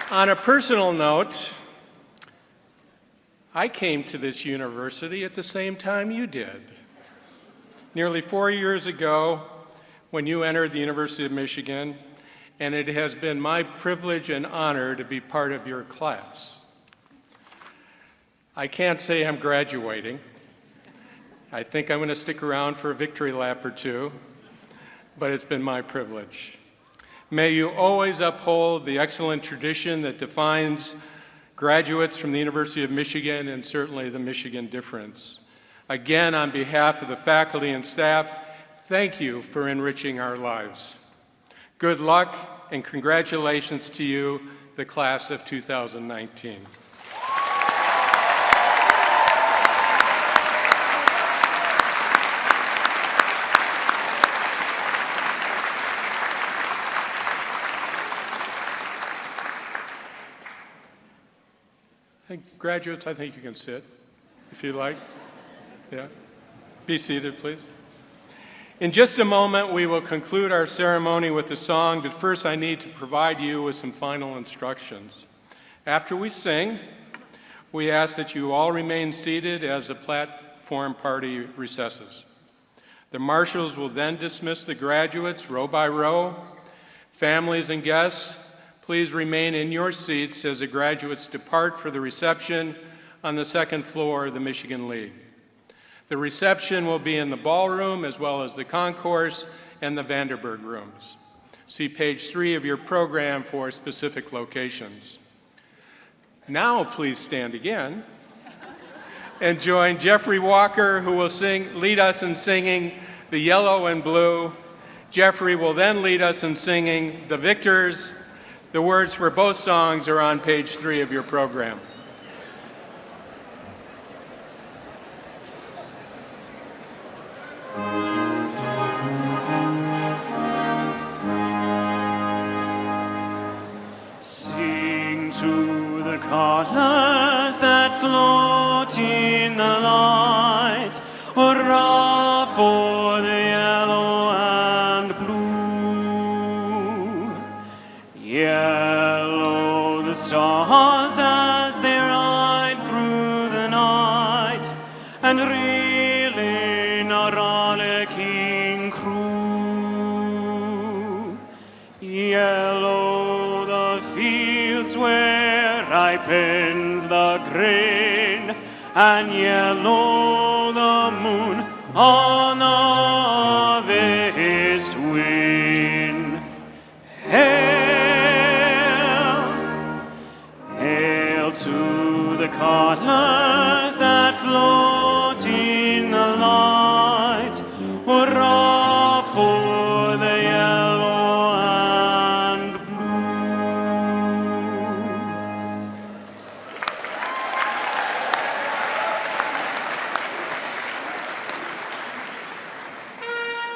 On a personal note, I came to this university at the same time you did. Nearly 4 years ago, when you entered the University of Michigan, and it has been my privilege and honor to be part of your class. I can't say I'm graduating. I think I'm going to stick around for a victory lap or two, but it's been my privilege. May you always uphold the excellent tradition that defines graduates from the University of Michigan and certainly the Michigan difference. Again, on behalf of the faculty and staff, thank you for enriching our lives. Good luck and congratulations to you, the class of 2019. Graduates, I think you can sit if you like. Yeah. Be seated, please. In just a moment, we will conclude our ceremony with a song, but first I need to provide you with some final instructions. After we sing, we ask that you all remain seated as the platform party recesses. The marshals will then dismiss the graduates row by row. Families and guests, please remain in your seats as the graduates depart for the reception on the second floor of the Michigan League. The reception will be in the ballroom as well as the concourse and the Vanderburg rooms. See page 3 of your program for specific locations. Now please stand again and join Jeffrey Walker, who will lead us in singing The Yellow and Blue. Jeffrey will then lead us in singing The Victors. The words for both songs are on page 3 of your program. Sing to the colors that float in the light, hurrah for the yellow and blue. Yellow the stars as they ride through the night, and reel in a rollicking crew. Yellow the fields where ripens the grain, and yellow the moon on the harvest wane. Hail, hail to the colors that float in the light, hurrah for the yellow and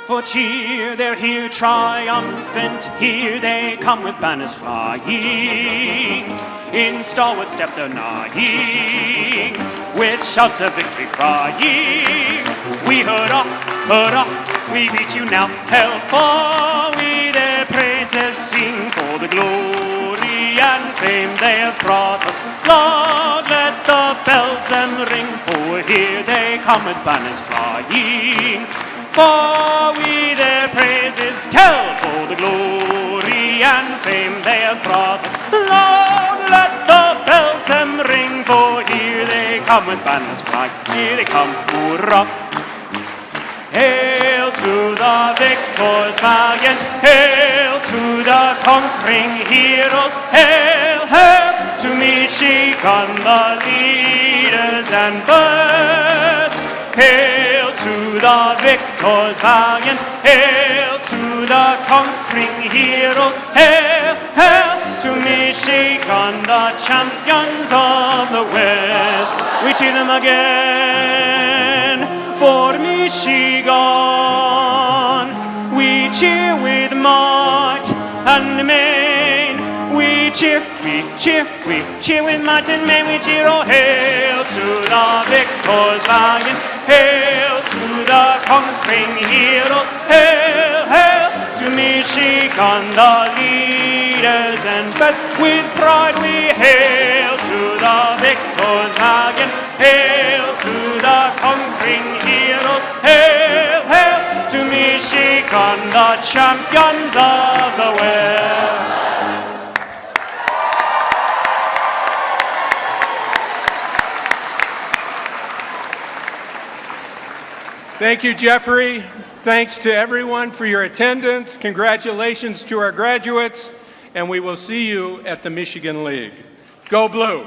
for cheer, they're here triumphant, here they come with banners flying. In stalwart step they're nigh, with shouts of victory crying. We hurrah, hurrah, we beat you now, hell for we their praises sing. For the glory and fame they have brought us, Lord, let the bells them ring. For here they come with banners flying. For we their praises tell, for the glory and fame they have brought us. Lord, let the bells them ring, for here they come with banners flying. Here they come, hurrah! Hail to the victors valiant, hail to the conquering heroes, hail, hail to Michigan, the leaders and first. Hail to the victors valiant, hail to the conquering heroes, hail, hail to Michigan, the champions of the West. We cheer them again for Michigan. We cheer with might and main. We cheer with might and main. We cheer, oh hail to the victors valiant, hail to the conquering heroes, hail, hail to Michigan, the leaders and best. With pride we hail to the victors valiant, hail to the conquering heroes, hail, hail to Michigan, the champions of the West. Thank you, Jeffrey. Thanks to everyone for your attendance. Congratulations to our graduates, and we will see you at the Michigan League. Go Blue!